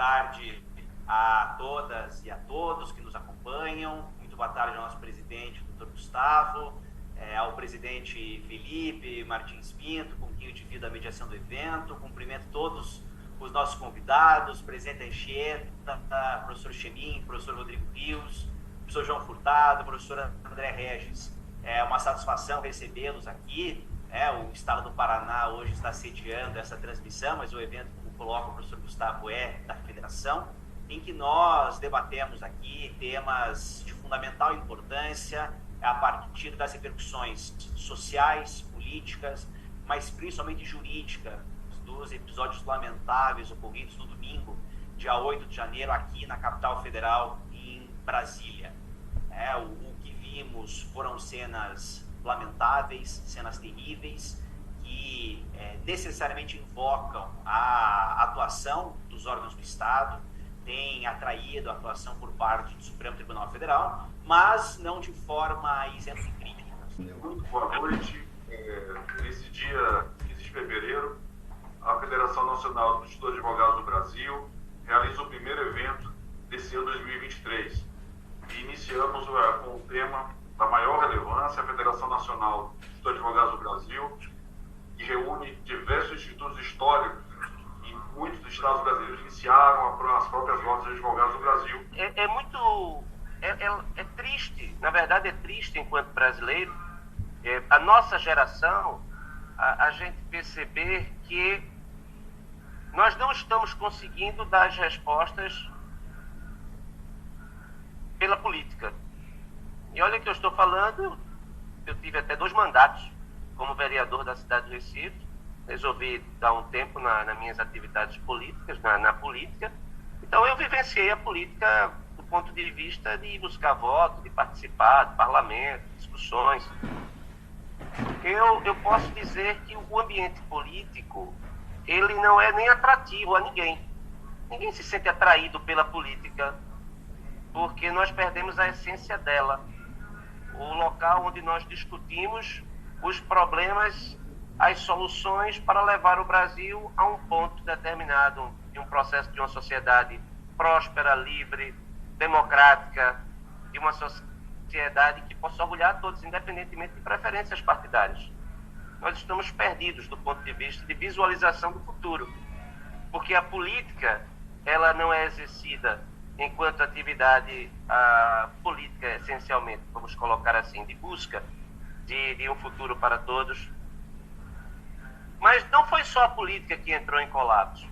tarde a todas e a todos que nos acompanham. Muito boa tarde ao nosso presidente, doutor Gustavo, ao presidente Felipe Martins Pinto, com quem eu divido a mediação do evento. Cumprimento todos os nossos convidados, presidente Anchieta, professor Chemin, professor Rodrigo Rios, professor João Furtado, professor André Regis. É uma satisfação recebê-los aqui. O Estado do Paraná hoje está sediando essa transmissão, mas o evento, como coloca o professor Gustavo, é da Federação, em que nós debatemos aqui temas de fundamental importância a partir das repercussões sociais, políticas, mas principalmente jurídicas, dos episódios lamentáveis ocorridos no domingo, dia 8 de janeiro, aqui na capital federal, em Brasília. O que vimos foram cenas lamentáveis, cenas terríveis, que necessariamente invocam a atuação dos órgãos do Estado, tem atraído a atuação por parte do Supremo Tribunal Federal, mas não de forma isenta de crime. Muito boa noite. Nesse dia 15 de fevereiro, a Federação Nacional dos Advogados do Brasil realiza o primeiro evento desse ano 2023. E iniciamos com o tema da maior relevância, a Federação Nacional dos Advogados do Brasil, que reúne diversos institutos históricos e muitos estados brasileiros iniciaram as próprias rodas de advogados do Brasil. É triste, na verdade é triste enquanto brasileiro, a nossa geração, a gente perceber que nós não estamos conseguindo dar as respostas pela política. E olha que eu estou falando, eu tive até 2 mandatos como vereador da cidade de Recife, resolvi dar um tempo nas minhas atividades políticas, na política. Então eu vivenciei a política do ponto de vista de buscar voto, de participar do parlamento, discussões. Eu posso dizer que o ambiente político, ele não é nem atrativo a ninguém. Ninguém se sente atraído pela política, porque nós perdemos a essência dela. O local onde nós discutimos os problemas, as soluções para levar o Brasil a um ponto determinado de um processo de uma sociedade próspera, livre, democrática, de uma sociedade que possa orgulhar a todos, independentemente de preferências partidárias. Nós estamos perdidos do ponto de vista de visualização do futuro, porque a política, ela não é exercida enquanto atividade política, essencialmente, vamos colocar assim, de busca de um futuro para todos. Mas não foi só a política que entrou em colapso.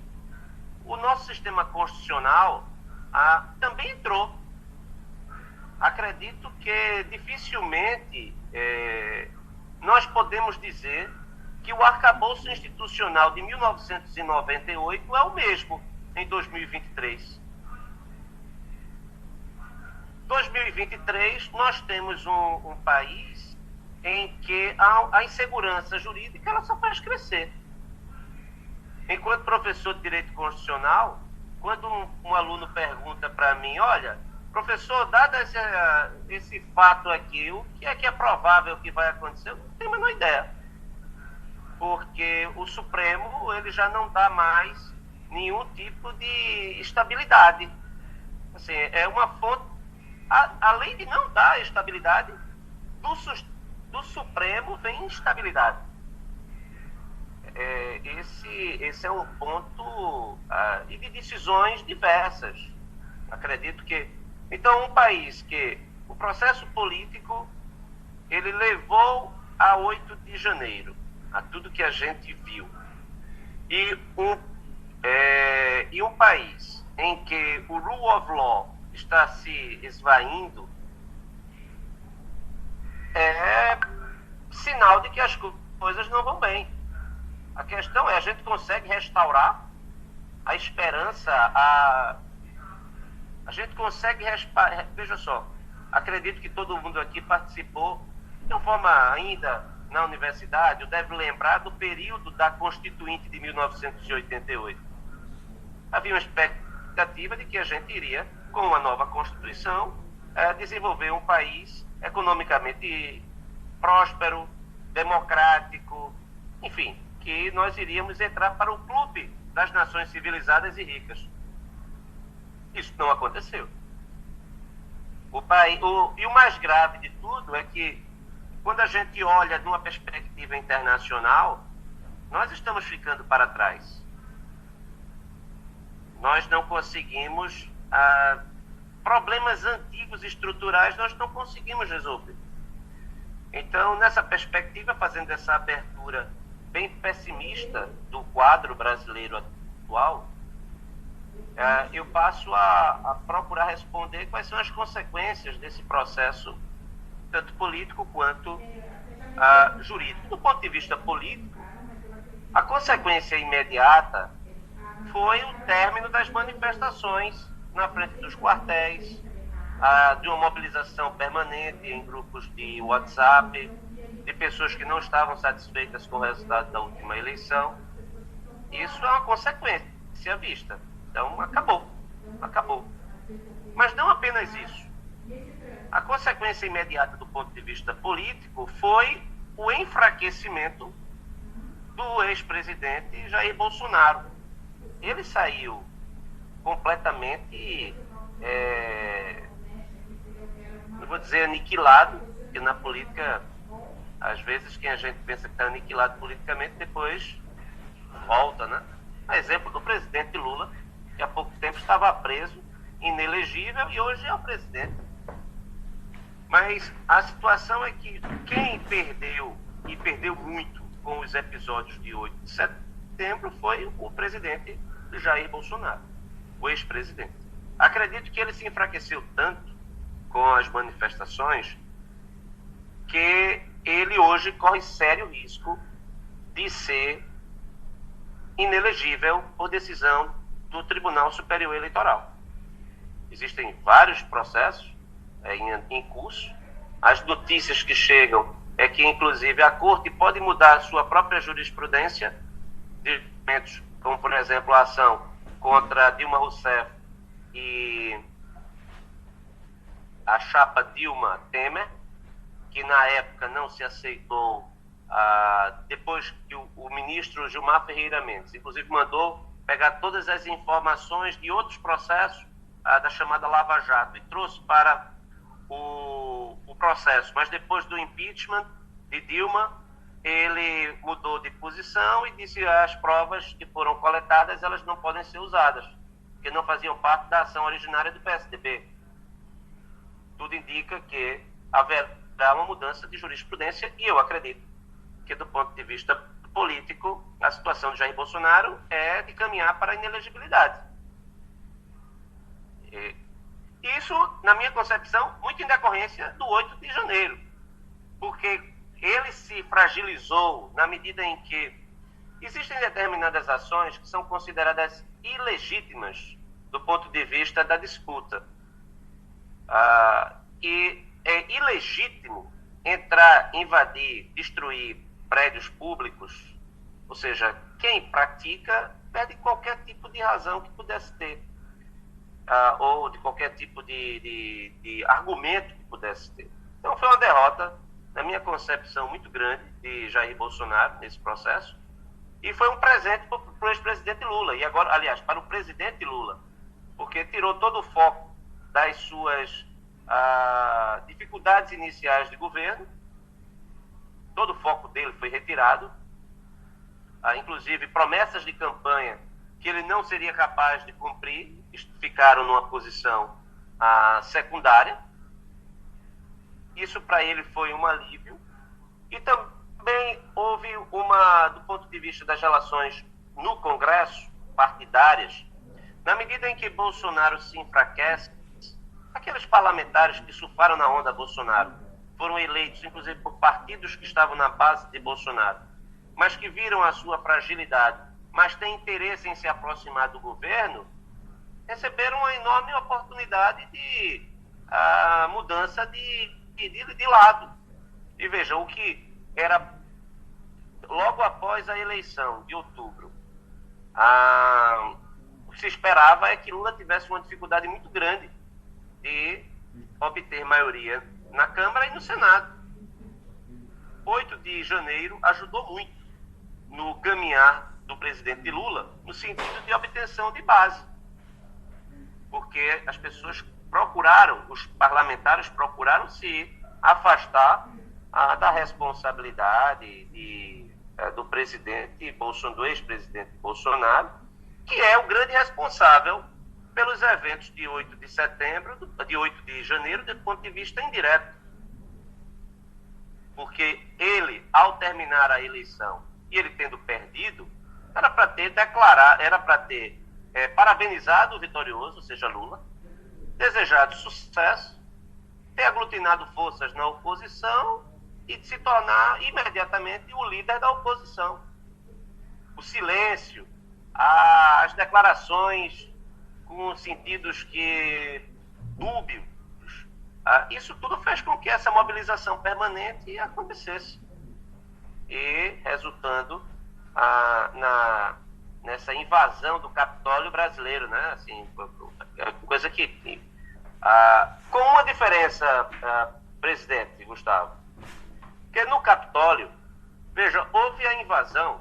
O nosso sistema constitucional também entrou. Acredito que dificilmente nós podemos dizer que o arcabouço institucional de 1998 é o mesmo em 2023. 2023, nós temos um país em que a insegurança jurídica ela só faz crescer. Enquanto professor de Direito Constitucional, quando um aluno pergunta para mim, olha, professor, dado esse fato aqui, o que é provável que vai acontecer? Eu não tenho a menor ideia. Porque o Supremo ele já não dá mais nenhum tipo de estabilidade. Assim, é uma fonte. Além de não dar estabilidade, do Supremo vem instabilidade. Esse é um ponto e de decisões diversas. Acredito que... Então, um país que o processo político ele levou a 8 de janeiro, a tudo que a gente viu. E um país em que o rule of law está se esvaindo, é sinal de que as coisas não vão bem. A questão é, a gente consegue restaurar a esperança, a gente consegue, veja só, acredito que todo mundo aqui participou, de uma forma ainda na universidade, deve lembrar do período da Constituinte de 1988. Havia uma expectativa de que a gente iria, com uma nova Constituição, desenvolver um país economicamente próspero, democrático, enfim, que nós iríamos entrar para o clube das nações civilizadas e ricas. Isso não aconteceu. E o mais grave de tudo é que, quando a gente olha numa perspectiva internacional, nós estamos ficando para trás. Nós não conseguimos, problemas antigos estruturais, nós não conseguimos resolver. Então, nessa perspectiva, fazendo essa abertura bem pessimista do quadro brasileiro atual, eu passo a procurar responder quais são as consequências desse processo, tanto político quanto jurídico. Do ponto de vista político, a consequência imediata foi o término das manifestações na frente dos quartéis, de uma mobilização permanente em grupos de WhatsApp, de pessoas que não estavam satisfeitas com o resultado da última eleição. Isso é uma consequência vista. Então, acabou. Mas não apenas isso. A consequência imediata do ponto de vista político foi o enfraquecimento do ex-presidente Jair Bolsonaro. Ele saiu completamente, não vou dizer aniquilado, porque na política, às vezes, quem a gente pensa que está aniquilado politicamente, depois volta, né? A exemplo do presidente Lula, que há pouco tempo estava preso, inelegível, e hoje é o presidente. Mas a situação é que quem perdeu, e perdeu muito com os episódios de 8 de setembro, foi o presidente Jair Bolsonaro, o ex-presidente. Acredito que ele se enfraqueceu tanto com as manifestações que ele hoje corre sério risco de ser inelegível por decisão do Tribunal Superior Eleitoral. Existem vários processos em curso. As notícias que chegam é que, inclusive, a Corte pode mudar a sua própria jurisprudência de elementos, como, por exemplo, a ação contra Dilma Rousseff e a chapa Dilma Temer, que na época não se aceitou, depois que o ministro Gilmar Ferreira Mendes, inclusive, mandou pegar todas as informações de outros processos da chamada Lava Jato e trouxe para o processo. Mas depois do impeachment de Dilma, ele mudou de posição e disse que as provas que foram coletadas, elas não podem ser usadas, porque não faziam parte da ação originária do PSDB. Tudo indica que haverá uma mudança de jurisprudência, e eu acredito que, do ponto de vista político, a situação de Jair Bolsonaro é de caminhar para a inelegibilidade. Isso, na minha concepção, muito em decorrência do 8 de janeiro, porque ele se fragilizou na medida em que existem determinadas ações que são consideradas ilegítimas do ponto de vista da disputa. E é ilegítimo entrar, invadir, destruir prédios públicos, ou seja, quem pratica perde qualquer tipo de razão que pudesse ter, ou de qualquer tipo de argumento que pudesse ter. Então foi uma derrota, na minha concepção, muito grande de Jair Bolsonaro nesse processo, e foi um presente para o ex-presidente Lula, e agora, aliás, para o presidente Lula, porque tirou todo o foco das suas dificuldades iniciais de governo. Todo o foco dele foi retirado, inclusive promessas de campanha que ele não seria capaz de cumprir, ficaram numa posição secundária. Isso para ele foi um alívio. E também houve do ponto de vista das relações no Congresso, partidárias, na medida em que Bolsonaro se enfraquece, aqueles parlamentares que surfaram na onda Bolsonaro foram eleitos, inclusive, por partidos que estavam na base de Bolsonaro, mas que viram a sua fragilidade, mas têm interesse em se aproximar do governo, receberam uma enorme oportunidade de mudança de lado. E veja, o que era logo após a eleição de outubro, o que se esperava é que Lula tivesse uma dificuldade muito grande de obter maioria na Câmara e no Senado. 8 de janeiro ajudou muito no caminhar do presidente Lula no sentido de obtenção de base. Porque porque as pessoas procuraram, os parlamentares procuraram se afastar da responsabilidade do presidente Bolsonaro, do ex-presidente Bolsonaro, que é o grande responsável pelos eventos de 8 de setembro, de 8 de janeiro, do ponto de vista indireto. Porque ele, ao terminar a eleição, e ele tendo perdido, era para ter declarado, era para ter parabenizado o vitorioso, ou seja, Lula, desejado sucesso, ter aglutinado forças na oposição e de se tornar imediatamente o líder da oposição. O silêncio, as declarações com sentidos dúbios, isso tudo fez com que essa mobilização permanente acontecesse. E resultando nessa invasão do Capitólio brasileiro, né? Assim, coisa que... com uma diferença, presidente Gustavo, que no Capitólio, veja, houve a invasão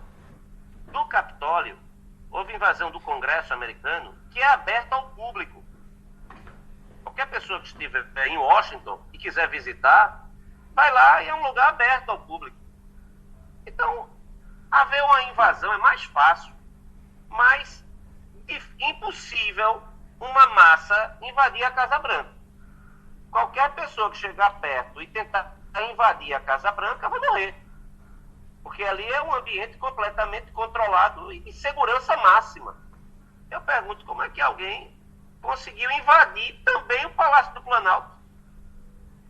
do Capitólio, houve invasão do Congresso americano, que é aberta ao público. Qualquer pessoa que estiver em Washington e quiser visitar, vai lá e é um lugar aberto ao público. Então, haver uma invasão é mais fácil, mas impossível uma massa invadir a Casa Branca. Qualquer pessoa que chegar perto e tentar invadir a Casa Branca vai morrer. Porque ali é um ambiente completamente controlado e de segurança máxima. Eu pergunto como é que alguém conseguiu invadir também o Palácio do Planalto,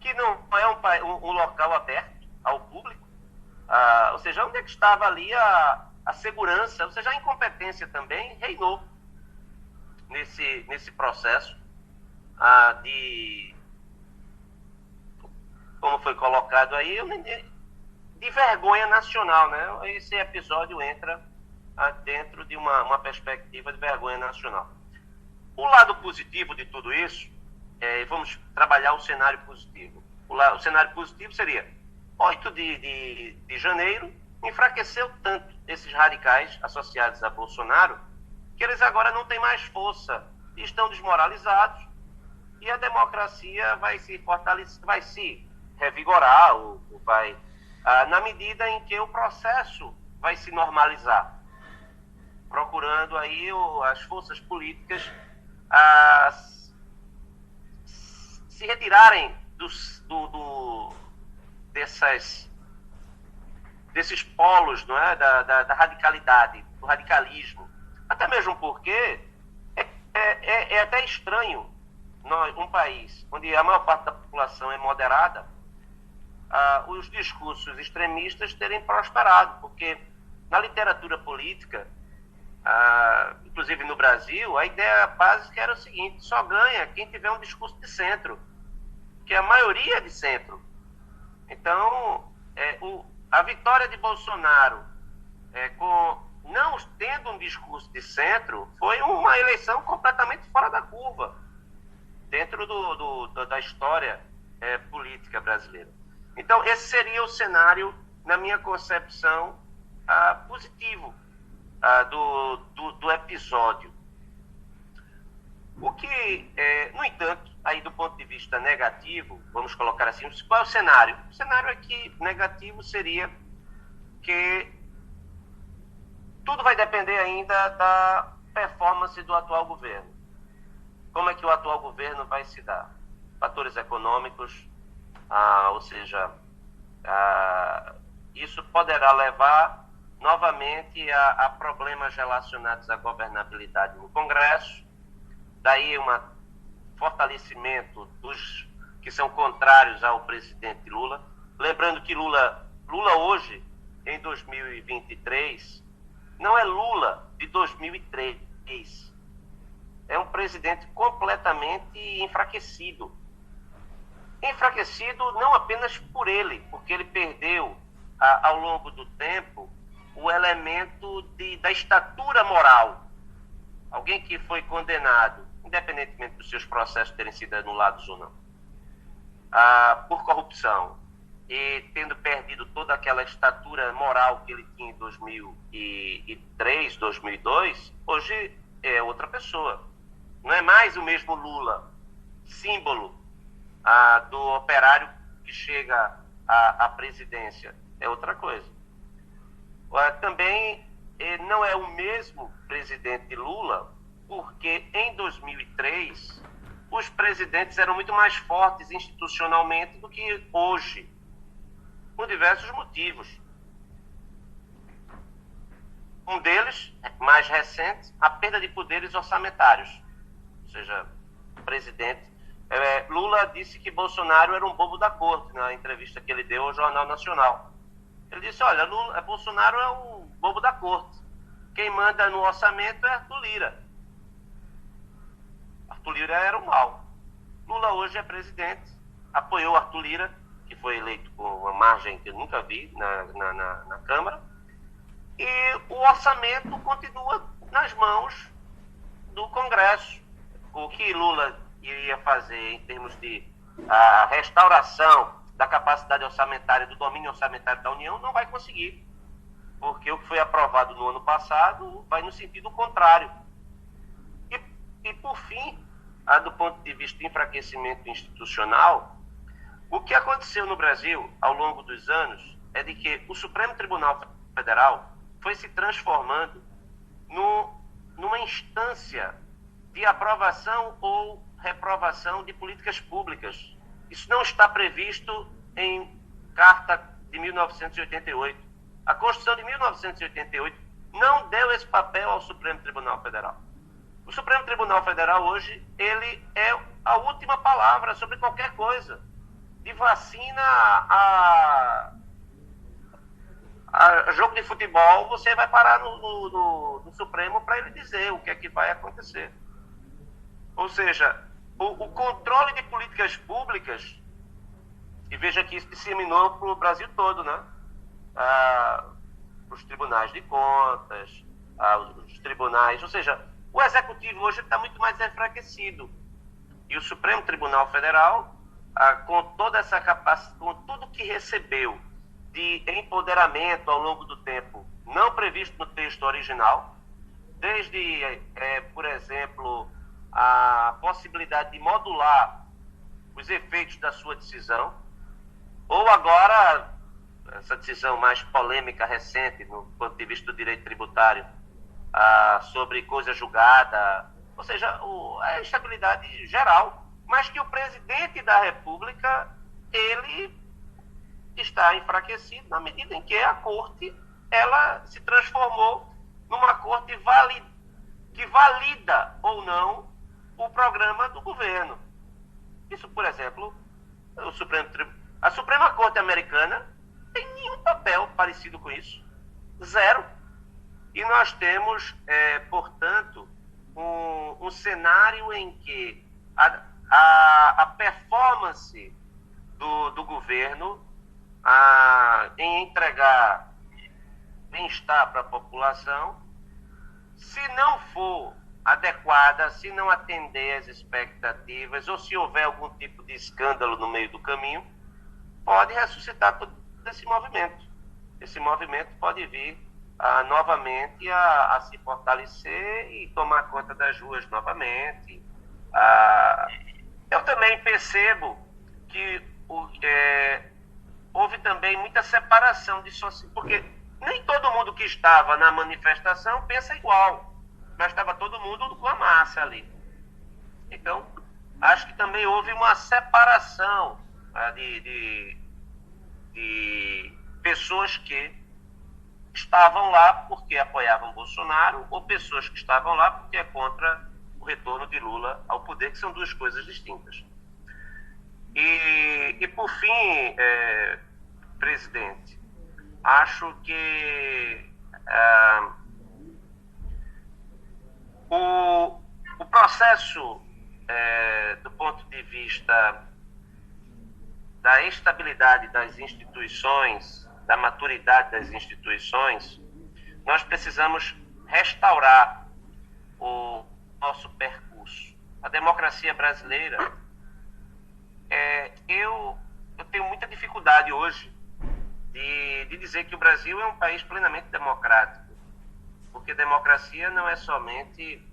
que não é um local aberto ao público. Ou seja, onde é que estava ali a segurança? Ou seja, a incompetência também reinou nesse processo como foi colocado aí, de vergonha nacional, né? Esse episódio entra dentro de uma perspectiva de vergonha nacional. O lado positivo de tudo isso, vamos trabalhar o cenário positivo. O cenário positivo seria 8 de janeiro, enfraqueceu tanto esses radicais associados a Bolsonaro, que eles agora não têm mais força, estão desmoralizados, e a democracia vai se fortalecer, vai se revigorar, na medida em que o processo vai se normalizar, procurando aí as forças políticas se retirarem desses polos, não é? da radicalidade, do radicalismo. Até mesmo porque é até estranho um país onde a maior parte da população é moderada, os discursos extremistas terem prosperado, porque na literatura política, inclusive no Brasil, a ideia básica era o seguinte: só ganha quem tiver um discurso de centro, que é a maioria de centro. Então, a vitória de Bolsonaro, não tendo um discurso de centro, foi uma eleição completamente fora da curva, dentro da história política brasileira. Então, esse seria o cenário, na minha concepção, positivo do episódio. O que, no entanto, aí do ponto de vista negativo, vamos colocar assim, qual é o cenário? O cenário aqui negativo seria que tudo vai depender ainda da performance do atual governo. Como é que o atual governo vai se dar? Fatores econômicos, ou seja, isso poderá levar novamente a problemas relacionados à governabilidade no Congresso, daí um fortalecimento dos que são contrários ao presidente Lula. Lembrando que Lula hoje, em 2023, não é Lula de 2003. É um presidente completamente enfraquecido. Enfraquecido não apenas por ele, porque ele perdeu, ao longo do tempo, o elemento da estatura moral. Alguém que foi condenado, independentemente dos seus processos terem sido anulados ou não, por corrupção, e tendo perdido toda aquela estatura moral que ele tinha em 2003, 2002, hoje é outra pessoa. Não é mais o mesmo Lula, símbolo do operário que chega à presidência. É outra coisa. Também não é o mesmo presidente Lula, porque em 2003 os presidentes eram muito mais fortes institucionalmente do que hoje, por diversos motivos. Um deles, mais recente, a perda de poderes orçamentários. Ou seja, o presidente Lula disse que Bolsonaro era um bobo da corte, na entrevista que ele deu ao Jornal Nacional. Ele disse, olha, Bolsonaro é um bobo da corte. Quem manda no orçamento é Arthur Lira. Arthur Lira era o mal. Lula hoje é presidente, apoiou Arthur Lira, que foi eleito com uma margem que eu nunca vi na Câmara, e o orçamento continua nas mãos do Congresso. O que Lula iria fazer em termos de restauração da capacidade orçamentária, do domínio orçamentário da União, não vai conseguir, porque o que foi aprovado no ano passado vai no sentido contrário. E por fim, do ponto de vista de enfraquecimento institucional, o que aconteceu no Brasil ao longo dos anos é de que o Supremo Tribunal Federal foi se transformando numa instância de aprovação ou reprovação de políticas públicas. Isso não está previsto em Carta de 1988. A Constituição de 1988 não deu esse papel ao Supremo Tribunal Federal. O Supremo Tribunal Federal hoje, ele é a última palavra sobre qualquer coisa. De vacina a jogo de futebol, você vai parar no Supremo para ele dizer o que é que vai acontecer. Ou seja, o controle de políticas públicas, e veja que isso disseminou para o Brasil todo, né? Os tribunais de contas, os tribunais, ou seja, o executivo hoje está muito mais enfraquecido. E o Supremo Tribunal Federal, com toda essa capacidade, com tudo que recebeu de empoderamento ao longo do tempo, não previsto no texto original, desde, por exemplo, a possibilidade de modular os efeitos da sua decisão, ou agora, essa decisão mais polêmica, recente, no ponto de vista do direito tributário, sobre coisa julgada, ou seja, a estabilidade geral, mas que o presidente da República, ele está enfraquecido na medida em que a corte, ela se transformou numa corte que valida ou não o programa do governo. Isso, por exemplo, a Suprema Corte Americana tem nenhum papel parecido com isso. Zero. E nós temos, portanto, um cenário em que a performance do governo em entregar bem-estar para a população, se não for adequada, se não atender às expectativas, ou se houver algum tipo de escândalo no meio do caminho, pode ressuscitar todo esse movimento. Esse movimento pode vir novamente a se fortalecer e tomar conta das ruas novamente. Eu também percebo que houve também muita separação de sociedade, porque nem todo mundo que estava na manifestação pensa igual, mas estava todo mundo com a massa ali. Então, acho que também houve uma separação de pessoas que estavam lá porque apoiavam Bolsonaro, ou pessoas que estavam lá porque é contra o retorno de Lula ao poder, que são duas coisas distintas. E por fim, presidente, acho que o processo, do ponto de vista da estabilidade das instituições, da maturidade das instituições, nós precisamos restaurar o nosso percurso. A democracia brasileira, eu tenho muita dificuldade hoje de dizer que o Brasil é um país plenamente democrático, porque democracia não é somente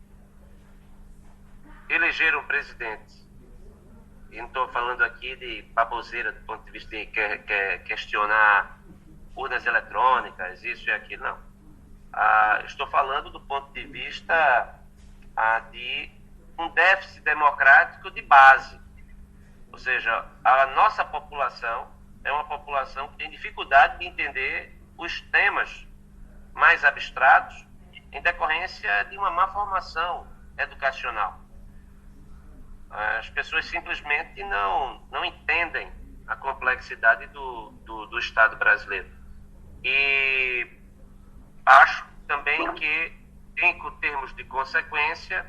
elegeram presidente, e não estou falando aqui de baboseira do ponto de vista de questionar urnas eletrônicas, isso e aquilo, não. Estou falando do ponto de vista de um déficit democrático de base. Ou seja, a nossa população é uma população que tem dificuldade de entender os temas mais abstratos em decorrência de uma má formação educacional. As pessoas simplesmente não entendem a complexidade do Estado brasileiro. E acho também que, em termos de consequência,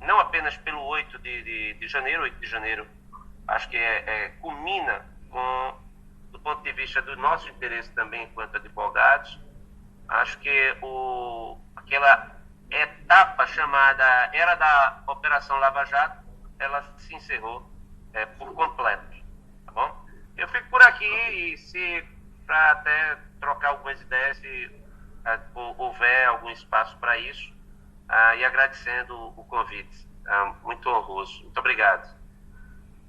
não apenas pelo 8 de janeiro, acho que culmina do ponto de vista do nosso interesse também enquanto advogados, acho que aquela etapa chamada Era da Operação Lava Jato, ela se encerrou por completo, tá bom? Eu fico por aqui e para até trocar algumas ideias, se houver algum espaço para isso, e agradecendo o convite. Muito honroso. Muito obrigado.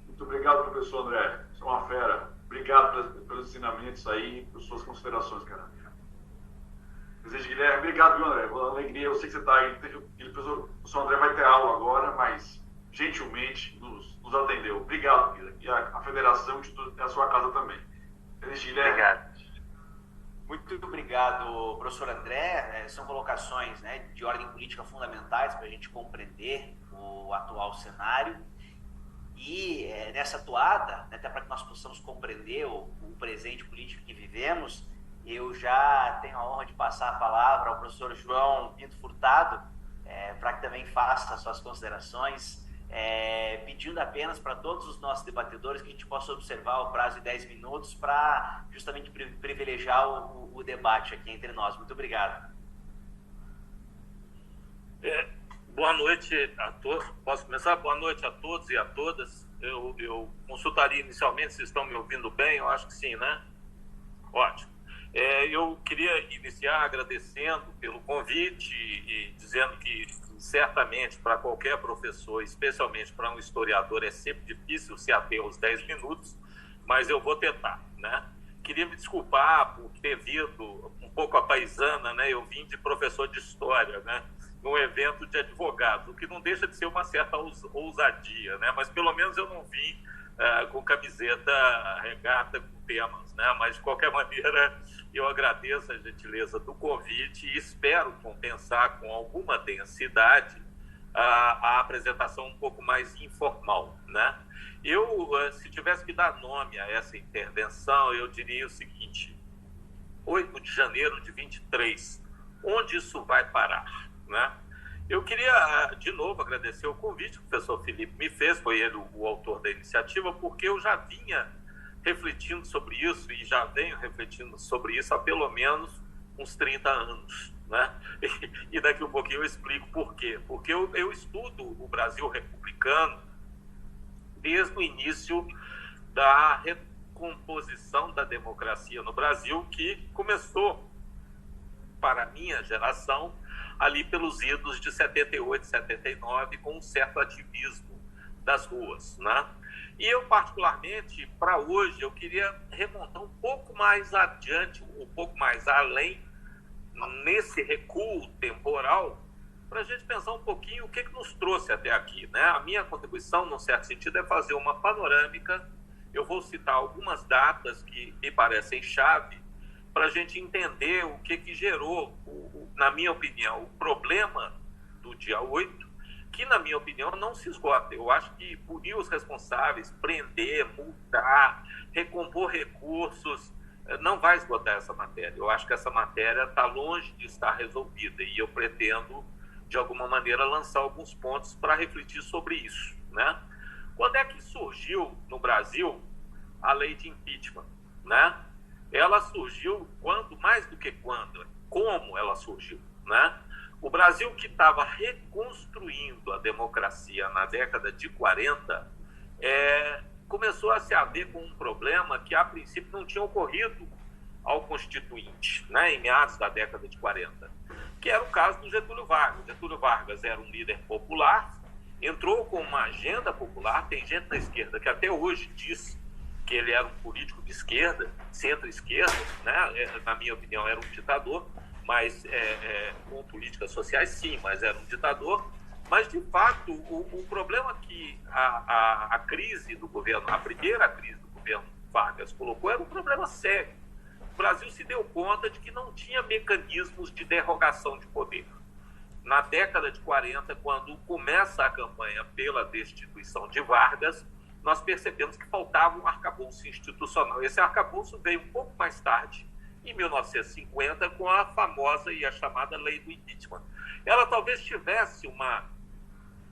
Muito obrigado, professor André. Você é uma fera. Obrigado pelos ensinamentos aí, por suas considerações, cara. Desejo, Guilherme. Obrigado, viu, André? Uma alegria. Eu sei que você está aí. O professor André vai ter aula agora, mas gentilmente nos atendeu. Obrigado, Guilherme. E a federação é a sua casa também. Desejo, Guilherme. Obrigado. Muito obrigado, professor André. São colocações, né, de ordem política fundamentais para a gente compreender o atual cenário. E nessa toada, né, até para que nós possamos compreender o presente político que vivemos, eu já tenho a honra de passar a palavra ao professor João Pinto Furtado, para que também faça as suas considerações, pedindo apenas para todos os nossos debatedores que a gente possa observar o prazo de 10 minutos para justamente privilegiar o debate aqui entre nós. Muito obrigado. Boa noite a todos. Posso começar? Boa noite a todos e a todas. Eu consultaria inicialmente se estão me ouvindo bem. Eu acho que sim, né? Ótimo. Eu queria iniciar agradecendo pelo convite e dizendo que certamente para qualquer professor, especialmente para um historiador, é sempre difícil se ater aos 10 minutos, mas eu vou tentar, né? Queria me desculpar por ter vindo um pouco a paisana, né? Eu vim de professor de história, né? Num evento de advogados, o que não deixa de ser uma certa ousadia, né? Mas pelo menos eu não vim com camiseta regata com temas, né? Mas de qualquer maneira eu agradeço a gentileza do convite e espero compensar com alguma densidade a apresentação um pouco mais informal, né? Eu, se tivesse que dar nome a essa intervenção, eu diria o seguinte: 8 de janeiro de 23, onde isso vai parar, né? Eu queria, de novo, agradecer o convite que o professor Felipe me fez, foi ele o autor da iniciativa, porque eu já vinha refletindo sobre isso e já venho refletindo sobre isso há pelo menos uns 30 anos, né? E daqui um pouquinho eu explico por quê. Porque eu estudo o Brasil republicano desde o início da recomposição da democracia no Brasil, que começou, para a minha geração, ali pelos idos de 78, 79, com um certo ativismo das ruas, né? E eu, particularmente, para hoje, eu queria remontar um pouco mais adiante, um pouco mais além, nesse recuo temporal, para a gente pensar um pouquinho o que nos trouxe até aqui, né? A minha contribuição, num certo sentido, é fazer uma panorâmica. Eu vou citar algumas datas que me parecem chave para a gente entender o que gerou, na minha opinião, o problema do dia 8, que, na minha opinião, não se esgota. Eu acho que punir os responsáveis, prender, multar, recompor recursos, não vai esgotar essa matéria. Eu acho que essa matéria está longe de estar resolvida e eu pretendo, de alguma maneira, lançar alguns pontos para refletir sobre isso, né? Quando é que surgiu no Brasil a lei de impeachment, né? Ela surgiu quando, mais do que quando, como ela surgiu, né? O Brasil, que estava reconstruindo a democracia na década de 40, começou a se haver com um problema que, a princípio, não tinha ocorrido ao Constituinte, né, em meados da década de 40, que era o caso do Getúlio Vargas. Getúlio Vargas era um líder popular entrou com uma agenda popular. Tem gente na esquerda que até hoje diz que ele era um político de esquerda, centro-esquerda, né? Na minha opinião era um ditador, mas com políticas sociais sim, mas era um ditador. Mas, de fato, o problema que a crise do governo, a primeira crise do governo Vargas colocou, era um problema sério. O Brasil se deu conta de que não tinha mecanismos de derrogação de poder. Na década de 40, quando começa a campanha pela destituição de Vargas, nós percebemos que faltava um arcabouço institucional. Esse arcabouço veio um pouco mais tarde, em 1950, com a famosa e a chamada lei do impeachment. Ela talvez tivesse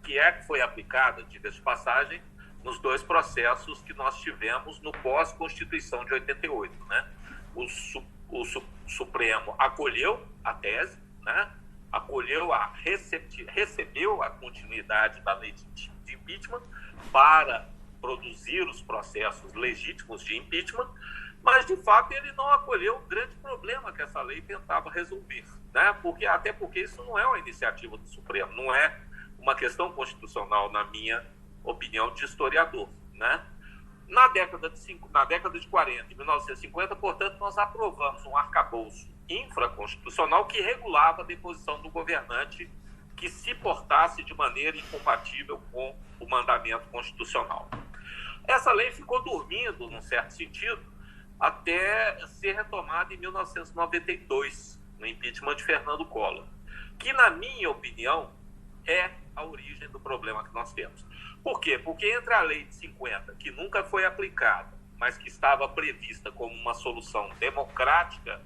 que foi aplicada, diga-se de passagem, nos dois processos que nós tivemos no pós-Constituição de 88. Né? O Supremo acolheu a tese, né? Recebeu a continuidade da lei de impeachment para produzir os processos legítimos de impeachment, mas, de fato, ele não acolheu o grande problema que essa lei tentava resolver, né? Até porque isso não é uma iniciativa do Supremo, não é uma questão constitucional, na minha opinião de historiador, né? Na década de 40, em 1950, portanto, nós aprovamos um arcabouço infraconstitucional que regulava a deposição do governante que se portasse de maneira incompatível com o mandamento constitucional. Essa lei ficou dormindo, num certo sentido, até ser retomada em 1992, no impeachment de Fernando Collor, que, na minha opinião, é a origem do problema que nós temos. Por quê? Porque entre a lei de 50, que nunca foi aplicada, mas que estava prevista como uma solução democrática,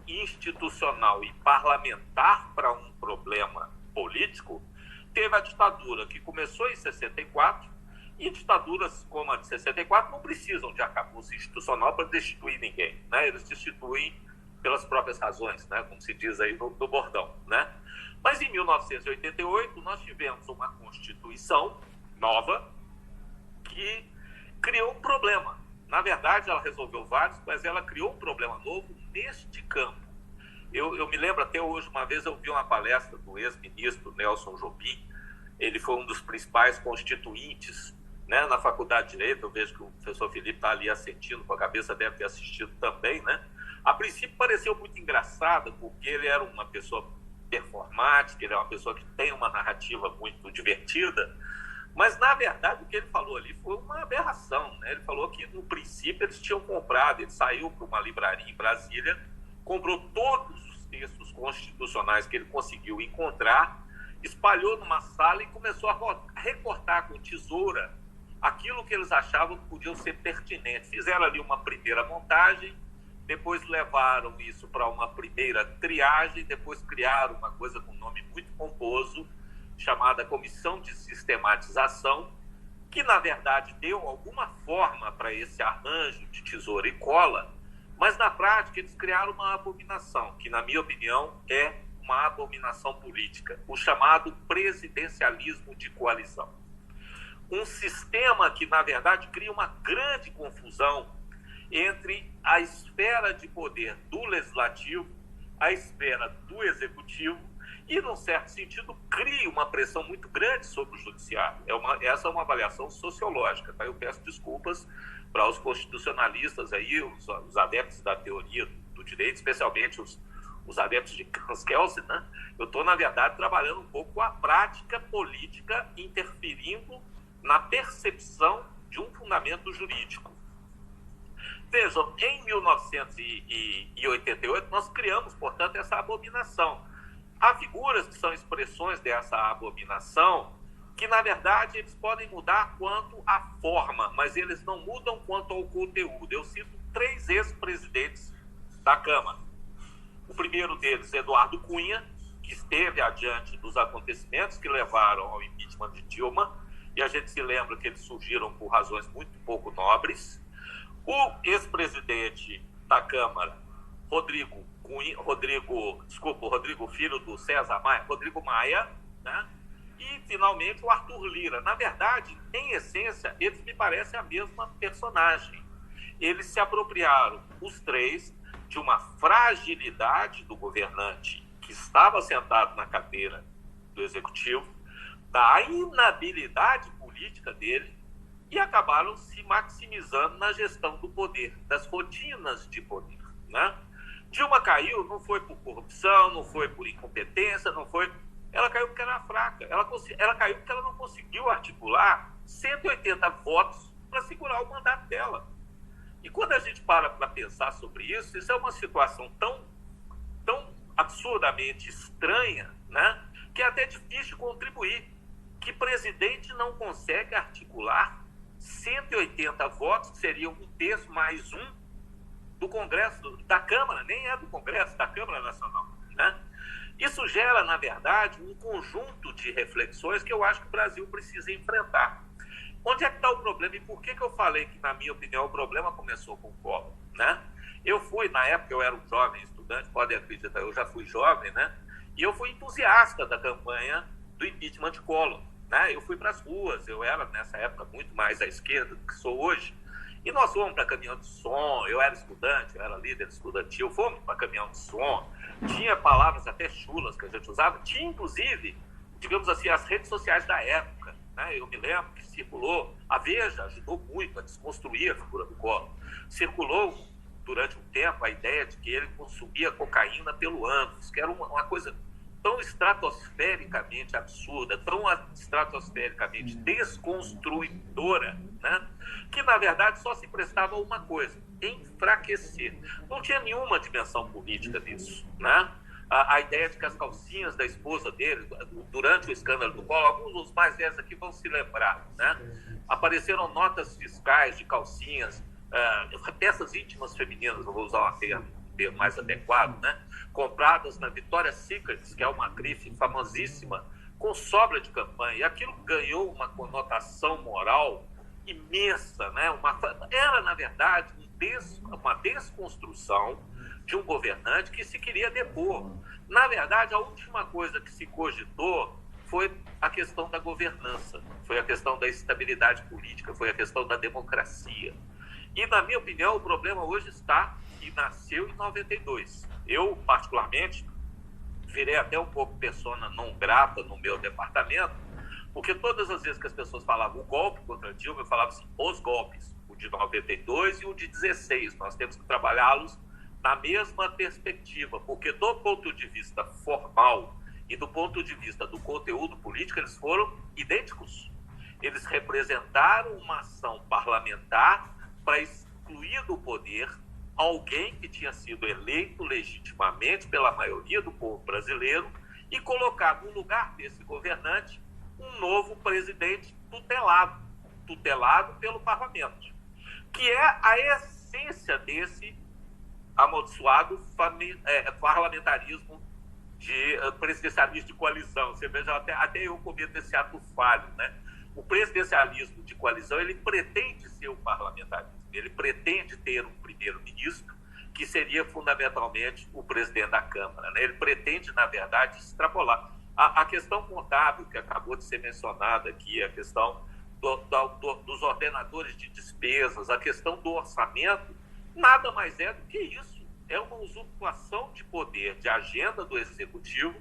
institucional e parlamentar para um problema político, teve a ditadura que começou em 64, e ditaduras como a de 64 não precisam de arcabouço institucional para destituir ninguém, né? Eles destituem pelas próprias razões, né? Como se diz aí no bordão, né? Mas em 1988 nós tivemos uma Constituição nova que criou um problema. Na verdade, ela resolveu vários, mas ela criou um problema novo neste campo. Eu me lembro até hoje, uma vez eu vi uma palestra do ex-ministro Nelson Jobim. Ele foi um dos principais constituintes, né, na Faculdade de Direito. Eu vejo que o professor Felipe está ali assentindo com a cabeça, deve ter assistido também, né? A princípio pareceu muito engraçado, porque ele era uma pessoa performática, ele é uma pessoa que tem uma narrativa muito divertida, mas, na verdade, o que ele falou ali foi uma aberração, né? Ele falou que, no princípio, eles tinham comprado, ele saiu para uma livraria em Brasília, comprou todos os textos constitucionais que ele conseguiu encontrar, espalhou numa sala e começou a recortar com tesoura aquilo que eles achavam que podiam ser pertinentes. Fizeram ali uma primeira montagem, depois levaram isso para uma primeira triagem, depois criaram uma coisa com um nome muito pomposo, chamada Comissão de Sistematização, que, na verdade, deu alguma forma para esse arranjo de tesoura e cola, mas, na prática, eles criaram uma abominação, que, na minha opinião, é uma abominação política, o chamado presidencialismo de coalizão. Um sistema que, na verdade, cria uma grande confusão entre a esfera de poder do legislativo, a esfera do executivo, e, num certo sentido, cria uma pressão muito grande sobre o judiciário. Essa é uma avaliação sociológica, tá? Eu peço desculpas para os constitucionalistas, aí, os adeptos da teoria do direito, especialmente os adeptos de Hans Kelsen, né? Eu estou, na verdade, trabalhando um pouco com a prática política interferindo na percepção de um fundamento jurídico. Vejam, em 1988, nós criamos, portanto, essa abominação. Há figuras que são expressões dessa abominação que, na verdade, eles podem mudar quanto à forma, mas eles não mudam quanto ao conteúdo. Eu cito 3 ex-presidentes da Câmara. O primeiro deles, Eduardo Cunha, que esteve adiante dos acontecimentos que levaram ao impeachment de Dilma, e a gente se lembra que eles surgiram por razões muito pouco nobres. O ex-presidente da Câmara, Rodrigo, filho do César Maia, Rodrigo Maia, né? E, finalmente, o Arthur Lira. Na verdade, em essência, eles me parecem a mesma personagem. Eles se apropriaram, os 3, de uma fragilidade do governante que estava sentado na cadeira do executivo, da inabilidade política dele e acabaram se maximizando na gestão do poder, das rotinas de poder, né? Dilma caiu, não foi por corrupção, não foi por incompetência, não foi... Ela caiu porque era fraca. Ela caiu porque ela não conseguiu articular 180 votos para segurar o mandato dela. E quando a gente para pensar sobre isso, isso é uma situação tão absurdamente estranha, né, que é até difícil contribuir. Que presidente não consegue articular 180 votos, que seria 1/3 mais 1 do Congresso, da Câmara, nem é do Congresso, da Câmara Nacional, né? Isso gera, na verdade, um conjunto de reflexões que eu acho que o Brasil precisa enfrentar. Onde é que está o problema e por que eu falei que, na minha opinião, o problema começou com o Collor, né? Eu fui, na época, eu era um jovem estudante, podem acreditar, eu já fui jovem, né? E eu fui entusiasta da campanha do impeachment de Collor, né? Eu fui para as ruas, eu era, nessa época, muito mais à esquerda do que sou hoje, e nós fomos para caminhão de som, eu era estudante, eu era líder estudantil, fomos para caminhão de som, tinha palavras até chulas que a gente usava, tinha, inclusive, digamos assim, as redes sociais da época, né? Eu me lembro que circulou, a Veja ajudou muito a desconstruir a figura do Collor, circulou durante um tempo a ideia de que ele consumia cocaína pelo ânus, que era uma coisa tão estratosfericamente absurda, tão estratosfericamente desconstruidora, né? Que, na verdade, só se prestava a uma coisa: enfraquecer. Não tinha nenhuma dimensão política nisso, né? A ideia de que as calcinhas da esposa dele, durante o escândalo do Collor, alguns dos mais velhos aqui vão se lembrar, né? Apareceram notas fiscais de calcinhas, peças íntimas femininas, eu vou usar um termo mais adequado, né? Compradas na Victoria's Secret, que é uma grife famosíssima, com sobra de campanha. E aquilo ganhou uma conotação moral imensa, né? Era, na verdade, uma desconstrução de um governante que se queria depor. Na verdade, a última coisa que se cogitou foi a questão da governança, foi a questão da estabilidade política, foi a questão da democracia. E, na minha opinião, o problema hoje está e nasceu em 92. Eu, particularmente, virei até um pouco persona não grata no meu departamento, porque todas as vezes que as pessoas falavam o golpe contra Dilma, eu falava assim, os golpes, o de 92 e o de 16, nós temos que trabalhá-los na mesma perspectiva, porque do ponto de vista formal e do ponto de vista do conteúdo político, eles foram idênticos. Eles representaram uma ação parlamentar para excluir do poder alguém que tinha sido eleito legitimamente pela maioria do povo brasileiro e colocar no lugar desse governante um novo presidente tutelado pelo parlamento, que é a essência desse amaldiçoado parlamentarismo de presidencialismo de coalizão. Você veja, até eu cometo esse ato falho, né? O presidencialismo de coalizão, ele pretende ser o parlamentarismo, ele pretende ter um primeiro-ministro que seria fundamentalmente o presidente da Câmara, né? Ele pretende, na verdade, extrapolar. A questão contábil, que acabou de ser mencionada aqui, a questão dos ordenadores de despesas, a questão do orçamento, nada mais é do que isso. É uma usurpação de poder, de agenda do Executivo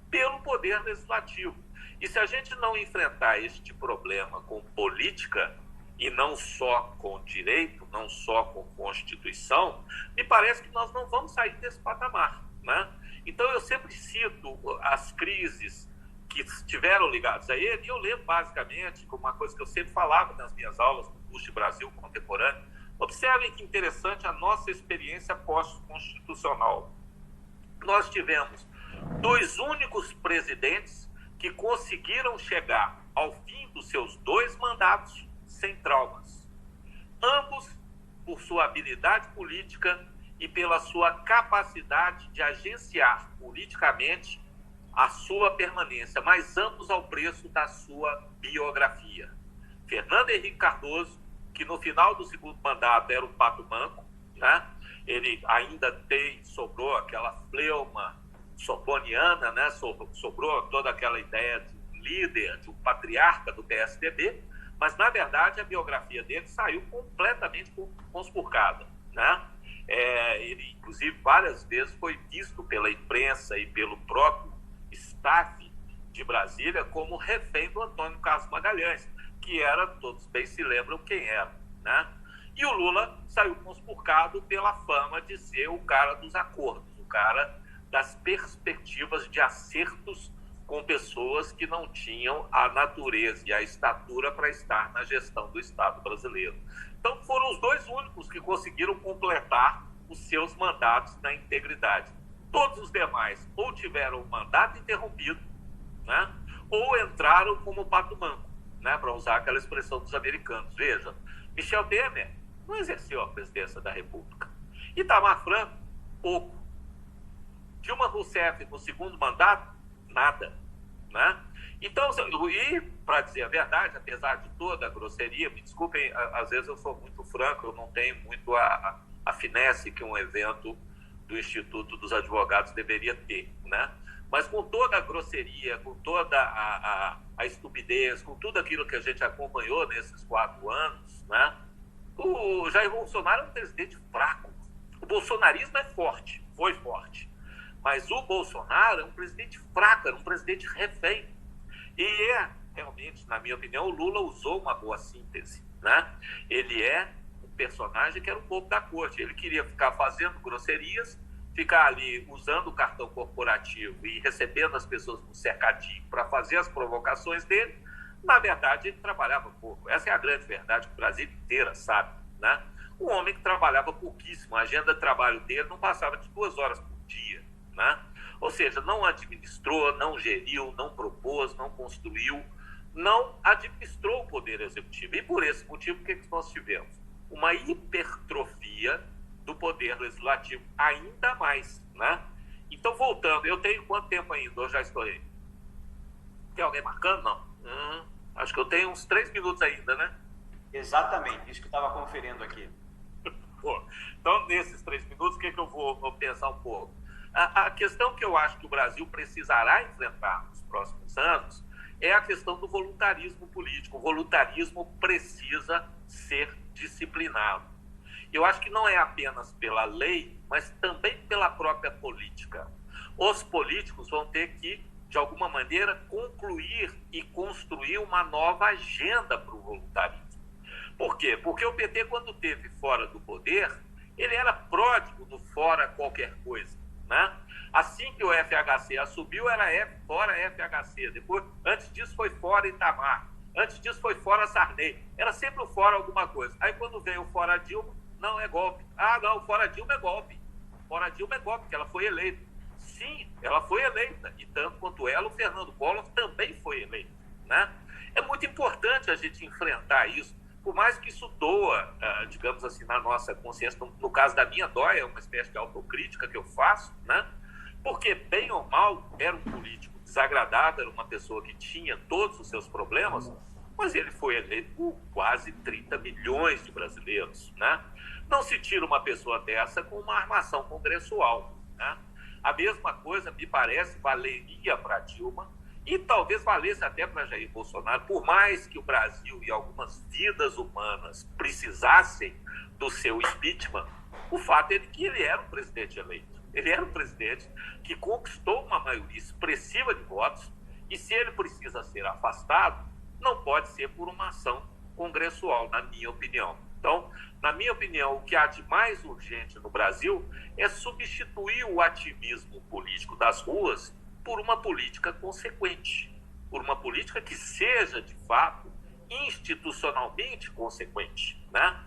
pelo Poder Legislativo. E se a gente não enfrentar este problema com política, e não só com direito, não só com Constituição, me parece que nós não vamos sair desse patamar, né? Então, eu sempre cito as crises que estiveram ligadas a ele, e eu lembro basicamente, como uma coisa que eu sempre falava nas minhas aulas do curso de Brasil Contemporâneo. Observem que interessante a nossa experiência pós-constitucional. Nós tivemos 2 únicos presidentes que conseguiram chegar ao fim dos seus 2 mandatos sem traumas. Ambos por sua habilidade política e pela sua capacidade de agenciar politicamente a sua permanência, mas ambos ao preço da sua biografia. Fernando Henrique Cardoso, que no final do 2º mandato era o pato manco, né? Ele ainda sobrou aquela fleuma sorboniana, né? Sobrou toda aquela ideia de um líder, de um patriarca do PSDB, mas, na verdade, a biografia dele saiu completamente conspurcada, né? Ele, inclusive, várias vezes foi visto pela imprensa e pelo próprio staff de Brasília como refém do Antônio Carlos Magalhães, que era, todos bem se lembram quem era, né? E o Lula saiu conspurcado pela fama de ser o cara dos acordos, o cara das perspectivas de acertos com pessoas que não tinham a natureza e a estatura para estar na gestão do Estado brasileiro. Então foram os dois únicos que conseguiram completar os seus mandatos na integridade. Todos os demais ou tiveram o mandato interrompido, né, ou entraram como pato manco, né, para usar aquela expressão dos americanos. Veja, Michel Temer não exerceu a presidência da República. Itamar Franco, pouco. Dilma Rousseff, no segundo mandato, nada, né? Então, e para dizer a verdade, apesar de toda a grosseria, me desculpem, às vezes eu sou muito franco, eu não tenho muito a finesse que um evento do Instituto dos Advogados deveria ter, né? Mas com toda a grosseria, com toda a estupidez, com tudo aquilo que a gente acompanhou nesses 4 anos, né? O Jair Bolsonaro é um presidente fraco. O bolsonarismo é forte, foi forte. Mas o Bolsonaro é um presidente fraco, era um presidente refém. E realmente, na minha opinião, o Lula usou uma boa síntese, né? Ele é um personagem que era um bobo da corte. Ele queria ficar fazendo grosserias, ficar ali usando o cartão corporativo e recebendo as pessoas no cercadinho para fazer as provocações dele. Na verdade, ele trabalhava pouco. Essa é a grande verdade que o Brasil inteira sabe, né? Um homem que trabalhava pouquíssimo. A agenda de trabalho dele não passava de 2 horas por dia, né? Ou seja, não administrou, não geriu, não propôs, não construiu, não administrou o poder executivo. E por esse motivo, o que nós tivemos? Uma hipertrofia do poder legislativo, ainda mais, né? Então, voltando, eu tenho quanto tempo ainda? Eu já estou aí. Tem alguém marcando? Não. Acho que eu tenho uns 3 minutos ainda, né? Exatamente, isso que eu estava conferindo aqui. Pô, então, nesses 3 minutos, o que eu vou pensar um pouco? A questão que eu acho que o Brasil precisará enfrentar nos próximos anos é a questão do voluntarismo político. O voluntarismo precisa ser disciplinado. Eu acho que não é apenas pela lei, mas também pela própria política. Os políticos vão ter que, de alguma maneira, concluir e construir uma nova agenda para o voluntarismo. Por quê? Porque o PT, quando esteve fora do poder, ele era pródigo do fora qualquer coisa, né? Assim que o FHC assumiu, era fora FHC. Depois, antes disso, foi fora Itamar. Antes disso, foi fora Sarney. Era sempre o fora alguma coisa. Aí, quando veio o fora Dilma, não, é golpe. Ah, não, fora Dilma é golpe. Fora Dilma é golpe, porque ela foi eleita. Sim, ela foi eleita. E tanto quanto ela, o Fernando Collor também foi eleito, né? É muito importante a gente enfrentar isso. Por mais que isso doa, digamos assim, na nossa consciência, no caso da minha dói, é uma espécie de autocrítica que eu faço, né? Porque, bem ou mal, era um político desagradável, era uma pessoa que tinha todos os seus problemas, mas ele foi eleito por quase 30 milhões de brasileiros, né? Não se tira uma pessoa dessa com uma armação congressual, né? A mesma coisa, me parece, valeria para Dilma, e talvez valesse até para Jair Bolsonaro, por mais que o Brasil e algumas vidas humanas precisassem do seu impeachment, o fato é que ele era um presidente eleito. Ele era um presidente que conquistou uma maioria expressiva de votos, e se ele precisa ser afastado, não pode ser por uma ação congressual, na minha opinião. Então, na minha opinião, o que há de mais urgente no Brasil é substituir o ativismo político das ruas por uma política consequente, por uma política que seja, de fato, institucionalmente consequente, né?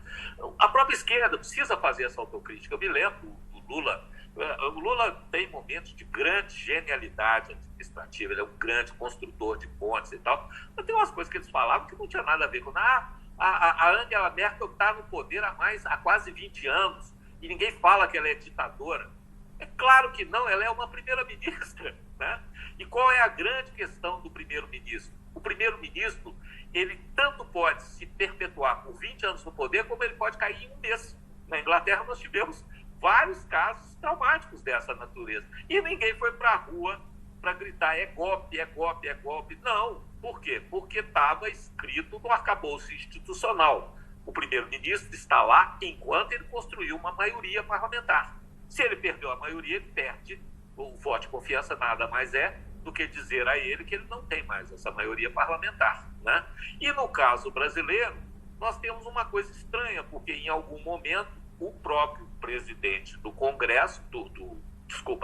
A própria esquerda precisa fazer essa autocrítica. Eu me lembro do Lula. O Lula tem momentos de grande genialidade administrativa, ele é um grande construtor de pontes e tal, mas tem umas coisas que eles falavam que não tinha nada a ver com a Angela Merkel está no poder há quase 20 anos e ninguém fala que ela é ditadora. É claro que não, ela é uma primeira-ministra, né? E qual é a grande questão do primeiro-ministro? O primeiro-ministro, ele tanto pode se perpetuar por 20 anos no poder, como ele pode cair em um mês. Na Inglaterra, nós tivemos vários casos traumáticos dessa natureza. E ninguém foi para a rua para gritar, é golpe, é golpe, é golpe. Não. Por quê? Porque estava escrito no arcabouço institucional. O primeiro-ministro está lá enquanto ele construiu uma maioria parlamentar. Se ele perdeu a maioria, ele perde. O voto de confiança nada mais é do que dizer a ele que ele não tem mais essa maioria parlamentar, né? E no caso brasileiro, nós temos uma coisa estranha, porque em algum momento o próprio presidente do Congresso,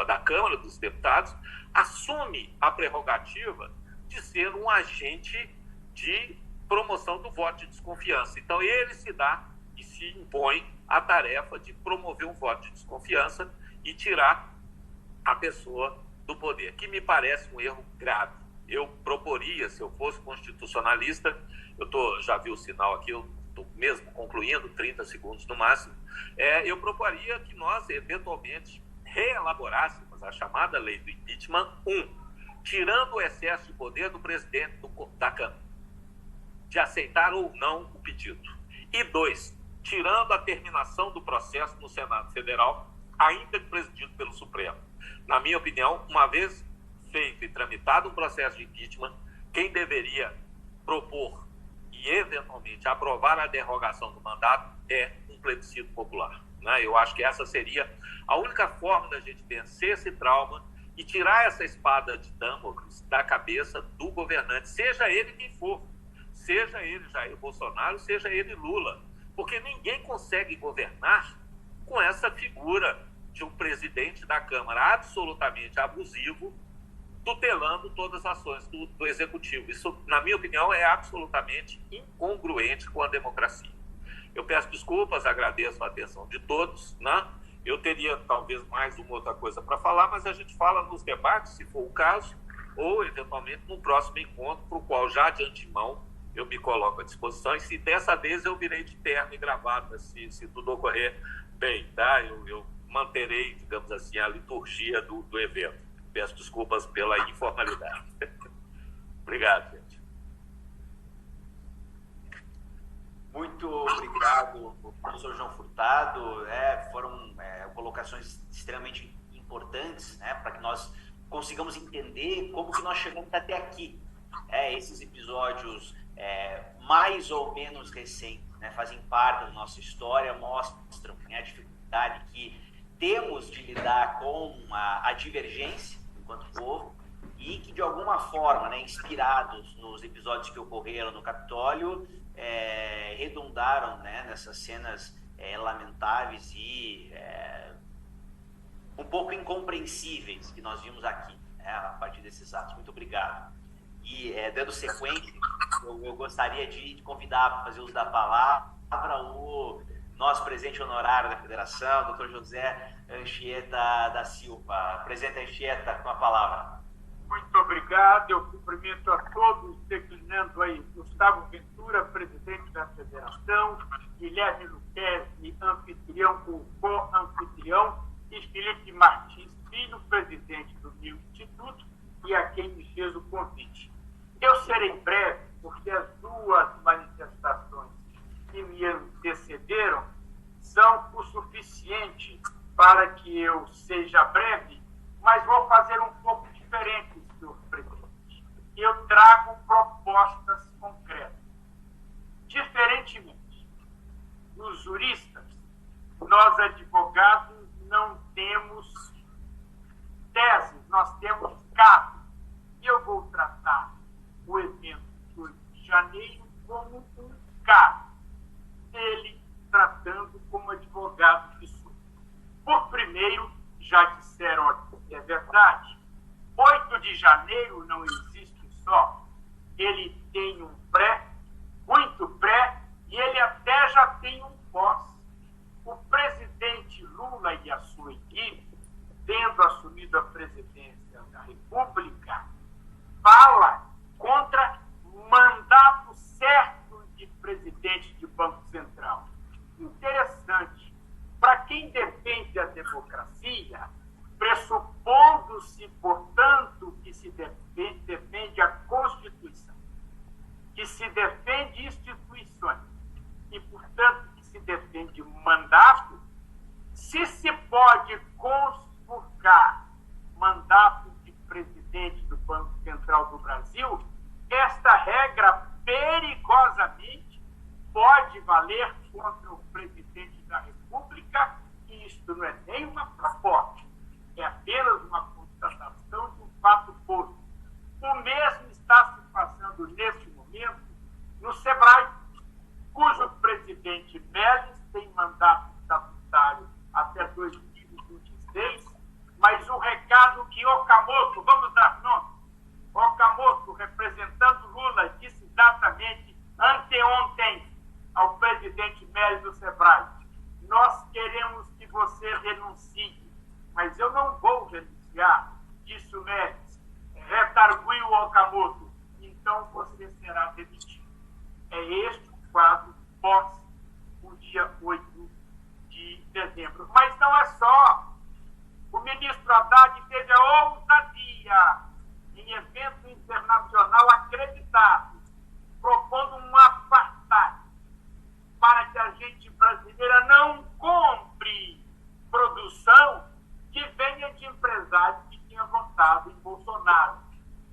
da Câmara dos Deputados, assume a prerrogativa de ser um agente de promoção do voto de desconfiança. Então ele se dá e se impõe a tarefa de promover um voto de desconfiança e tirar a pessoa do poder, que me parece um erro grave. Eu proporia, se eu fosse constitucionalista, já vi o sinal aqui, eu estou mesmo concluindo, 30 segundos no máximo, eu proporia que nós, eventualmente, reelaborássemos a chamada lei do impeachment, tirando o excesso de poder do presidente da Câmara, de aceitar ou não o pedido. E 2, tirando a terminação do processo no Senado Federal, ainda que presidido pelo Supremo. Na minha opinião, uma vez feito e tramitado um processo de impeachment, quem deveria propor e, eventualmente, aprovar a derrogação do mandato é um plebiscito popular, né? Eu acho que essa seria a única forma da gente vencer esse trauma e tirar essa espada de Damocles da cabeça do governante, seja ele quem for, seja ele Jair Bolsonaro, seja ele Lula, porque ninguém consegue governar com essa figura de um presidente da Câmara absolutamente abusivo, tutelando todas as ações do Executivo. Isso, na minha opinião, é absolutamente incongruente com a democracia. Eu peço desculpas, agradeço a atenção de todos, né? Eu teria talvez mais uma outra coisa para falar, mas a gente fala nos debates, se for o caso, ou eventualmente no próximo encontro, para o qual já de antemão eu me coloco à disposição, e se dessa vez eu virei de terno e gravata, se tudo ocorrer bem, tá? Eu manterei, digamos assim, a liturgia do evento. Peço desculpas pela informalidade. Obrigado, gente. Muito obrigado, professor João Furtado. Foram colocações extremamente importantes, né, para que nós consigamos entender como que nós chegamos até aqui. Esses episódios mais ou menos recentes, né, fazem parte da nossa história, mostram, né, a dificuldade que temos de lidar com a divergência enquanto povo e que, de alguma forma, né, inspirados nos episódios que ocorreram no Capitólio, redundaram, né, nessas cenas lamentáveis e um pouco incompreensíveis que nós vimos aqui, né, a partir desses atos. Muito obrigado. E, dando sequência, eu gostaria de convidar para fazer uso da palavra o nosso presidente honorário da Federação, Dr. José Anchieta da Silva. Presidente Anchieta, com a palavra. Muito obrigado. Eu cumprimento a todos, declinando aí Gustavo Ventura, presidente da Federação, Guilherme Luquezzi, anfitrião ou co-anfitrião, e Felipe Martins Filho, presidente do meu instituto, e a quem me fez o convite. Eu serei breve, porque as duas manifestações que me antecederam são o suficiente para que eu seja breve, mas vou fazer um pouco diferente, senhor presidente. Eu trago propostas concretas. Diferentemente dos juristas, nós advogados não temos teses, nós temos casos. E eu vou tratar o evento de 8 de janeiro como um caso, ele tratando como advogado que sou. Por primeiro, já disseram que é verdade, 8 de janeiro não existe só, ele tem um pré, muito pré, e ele até já tem um pós. O presidente Lula e a sua equipe, tendo assumido a presidência da República, fala contra mandato certo de presidente de Banco Central. Interessante. Para quem defende a democracia, pressupondo-se, portanto, que se defende a Constituição, que se defende instituições e, portanto, que se defende mandato, se pode conspurcar mandato de presidente do Banco Central do Brasil, esta regra perigosamente pode valer contra o presidente da República, e isto não é nem uma proposta, é apenas uma constatação de um fato posto. acontecendo neste momento no SEBRAE, cujo presidente Meles tem mandato estatutário até 2026, mas o recado que Okamoto, vamos dar nome, Okamoto, representando Lula, disse exatamente anteontem ao presidente Meles do SEBRAE: nós queremos que você renuncie, mas eu não vou renunciar, disse o Meles. Retarguiu o Okamoto: então você será demitido. É este o quadro pós o dia 8 de dezembro. Mas não é só. O ministro Haddad teve a ousadia, em evento internacional acreditado, propondo um apartheid para que a gente brasileira não compre produção que venha de empresários que tenham votado em Bolsonaro.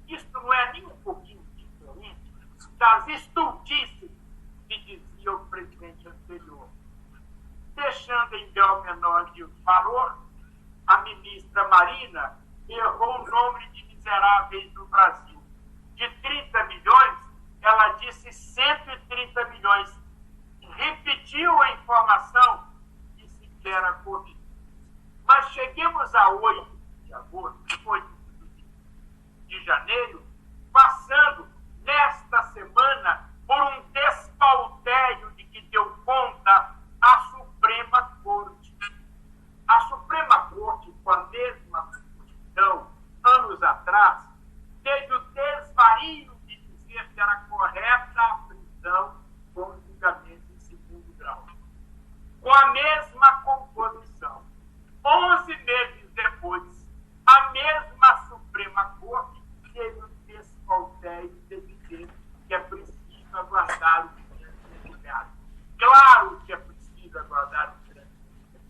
Isso não é nem um pouquinho diferente das estultices que dizia o presidente anterior. Deixando em grau menor de valor, a ministra Marina errou o número de miseráveis no Brasil. De 30 milhões, ela disse 130 milhões. Repetiu a informação e sequer a corrigiu. Mas cheguemos a 8 de agosto, 8 de janeiro, passando nesta semana por um despautério de que deu conta a Suprema Corte. A Suprema Corte, com a mesma Constituição, anos atrás, teve o desvario de dizer que era correta a prisão com julgamento em segundo grau. Com a mesma composição. 11 meses depois, a mesma Suprema Corte teve o despautério de dizer que é preciso aguardar o trânsito julgado. Claro que é preciso aguardar o trânsito julgado.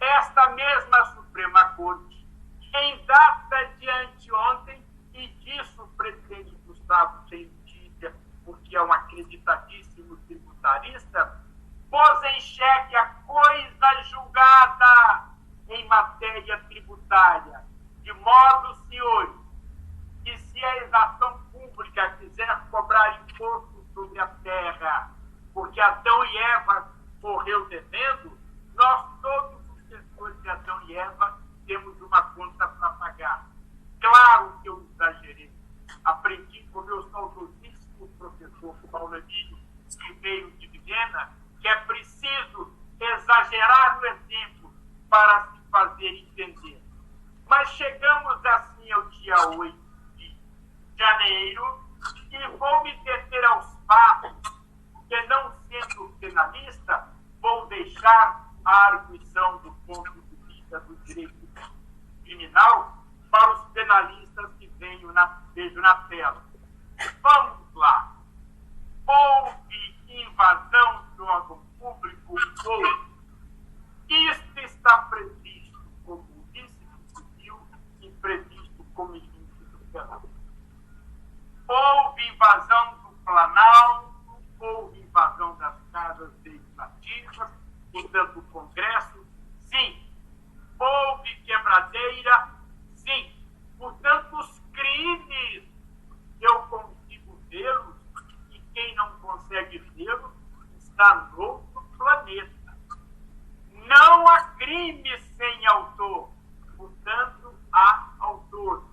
Esta mesma Suprema Corte, em data de anteontem, e disso o presidente Gustavo tem notícia, porque é um acreditadíssimo tributarista, pôs em xeque a coisa julgada em matéria tributária, de modo, senhores, que se a exação pública quiser cobrar imposto sobre a terra, porque Adão e Eva morreu devendo, nós todos os gestores de Adão e Eva temos uma conta para pagar. Claro que eu exagerei. Aprendi com o meu saudosíssimo professor Paulo Emílio, que veio de Viena, que é preciso exagerar no exemplo para se fazer entender. Mas chegamos assim ao dia 8 de janeiro e vou me deter aos fatos, que não sendo penalista, vou deixar a arguição do ponto de vista do direito criminal para os penalistas que vejo na tela. Vamos lá. Houve invasão do órgão público? Houve. Isto está previsto como ilícito civil e previsto como ilícito penal. Houve invasão do Planalto, houve invasão das casas legislativas, portanto, o Congresso, sim. Houve quebradeira, sim. Portanto, os crimes, eu consigo vê-los, e quem não consegue vê-los está no outro planeta. Não há crime sem autor, portanto, há autores.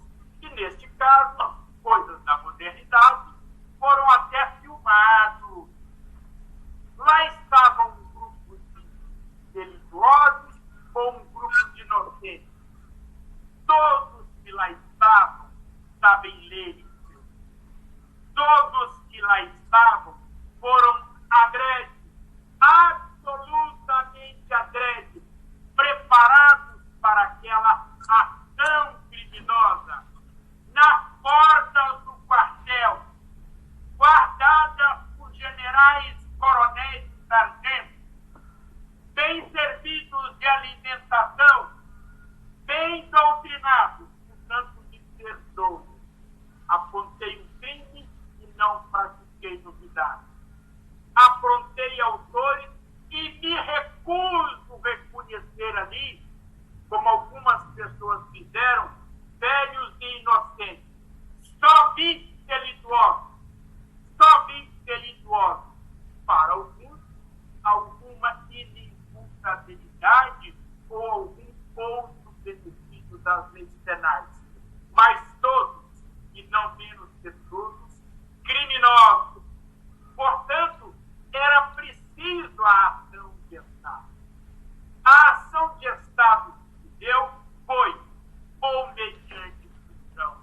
E, neste caso, coisas da modernidade foram até filmados. Lá estava um grupo de delituosos ou um grupo de inocentes. Todos que lá estavam sabem ler e escrever. Todos que lá estavam foram adrede, absolutamente adrede, preparados para aquela ação criminosa, na porta do quartel, guardada por generais, coronéis e sargentos, bem servidos de alimentação, bem doutrinados, portanto, me perdoe. Apontei um crime e não pratiquei novidade. Aprontei autores e me recuso a reconhecer ali, como algumas pessoas fizeram, velhos e inocentes. Só vi delituosos. das leis penais, mas todos, e não menos que todos, criminosos. Portanto, era preciso a ação de Estado. A ação de Estado que se deu foi ou mediante prisão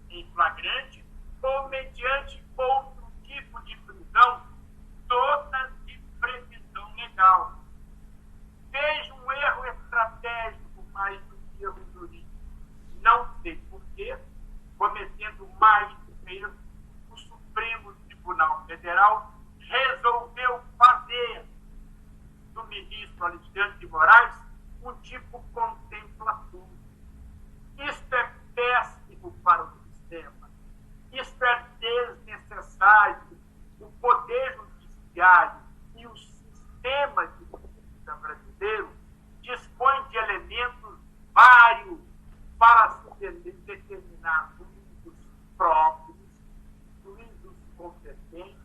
em flagrante ou mediante outro tipo de prisão, todas de previsão legal. Vejo um erro estratégico mais do que erro jurídico. Não sei porquê, cometendo mais um erro, o Supremo Tribunal Federal resolveu fazer do ministro Alexandre de Moraes um tipo contemplatório. Isto é péssimo para o sistema. Isto é desnecessário. O Poder Judiciário e o sistema de justiça brasileiro dispõe de elementos vários para se determinar juízos próprios, juízos competentes,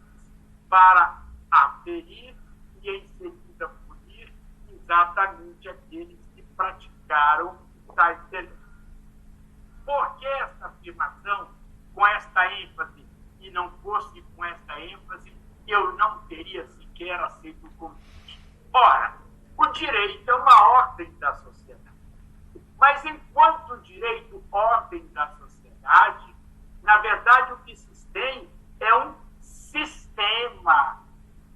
para aferir e, em seguida, punir exatamente aqueles que praticaram tais delitos. Por que essa afirmação com esta ênfase? E não fosse com esta ênfase, eu não teria sequer aceito o convite. Ora, o direito é uma ordem da sociedade. Mas enquanto direito, ordem da sociedade, na verdade o que se tem é um sistema.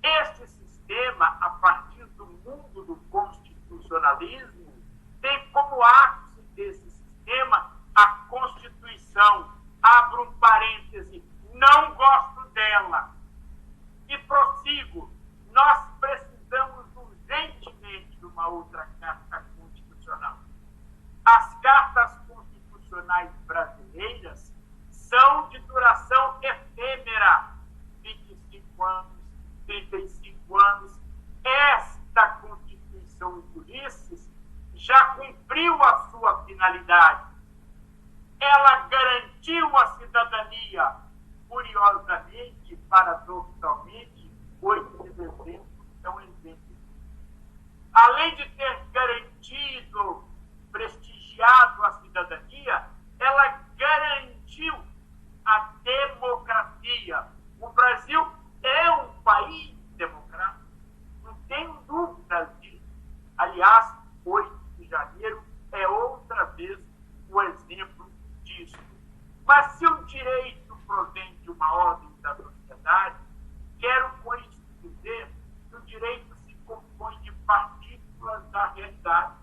Este sistema, a partir do mundo do constitucionalismo, tem como ápice desse sistema a Constituição. Abro um parêntese, não gosto dela. E prossigo, nós precisamos urgentemente de uma outra carta constitucional. As cartas constitucionais brasileiras são de duração efêmera, 25 anos, 35 anos. Esta Constituição de Ulisses já cumpriu a sua finalidade. Ela garantiu a cidadania, curiosamente, paradoxalmente, 8 de dezembro é um exemplo. Além de ter garantido, prestigiado a cidadania, ela garantiu a democracia. O Brasil é um país democrático, não tenho dúvidas disso. Aliás, 8 de janeiro é outra vez o exemplo disso. Mas se o direito provém de uma ordem da sociedade, quero com isso dizer que o direito se compõe de partículas da realidade.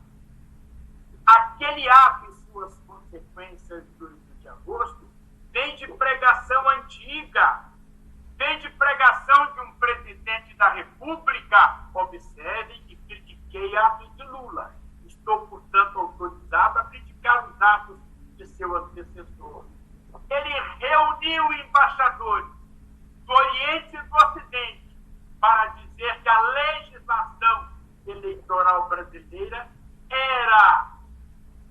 Aquele ato e suas consequências do 8 de agosto vem de pregação antiga, vem de pregação de um presidente da República. Observem que critiquei atos de Lula. Estou, portanto, autorizado a criticar os atos de seu antecessor. Ele reuniu embaixadores do Oriente e do Ocidente para dizer que a legislação eleitoral brasileira era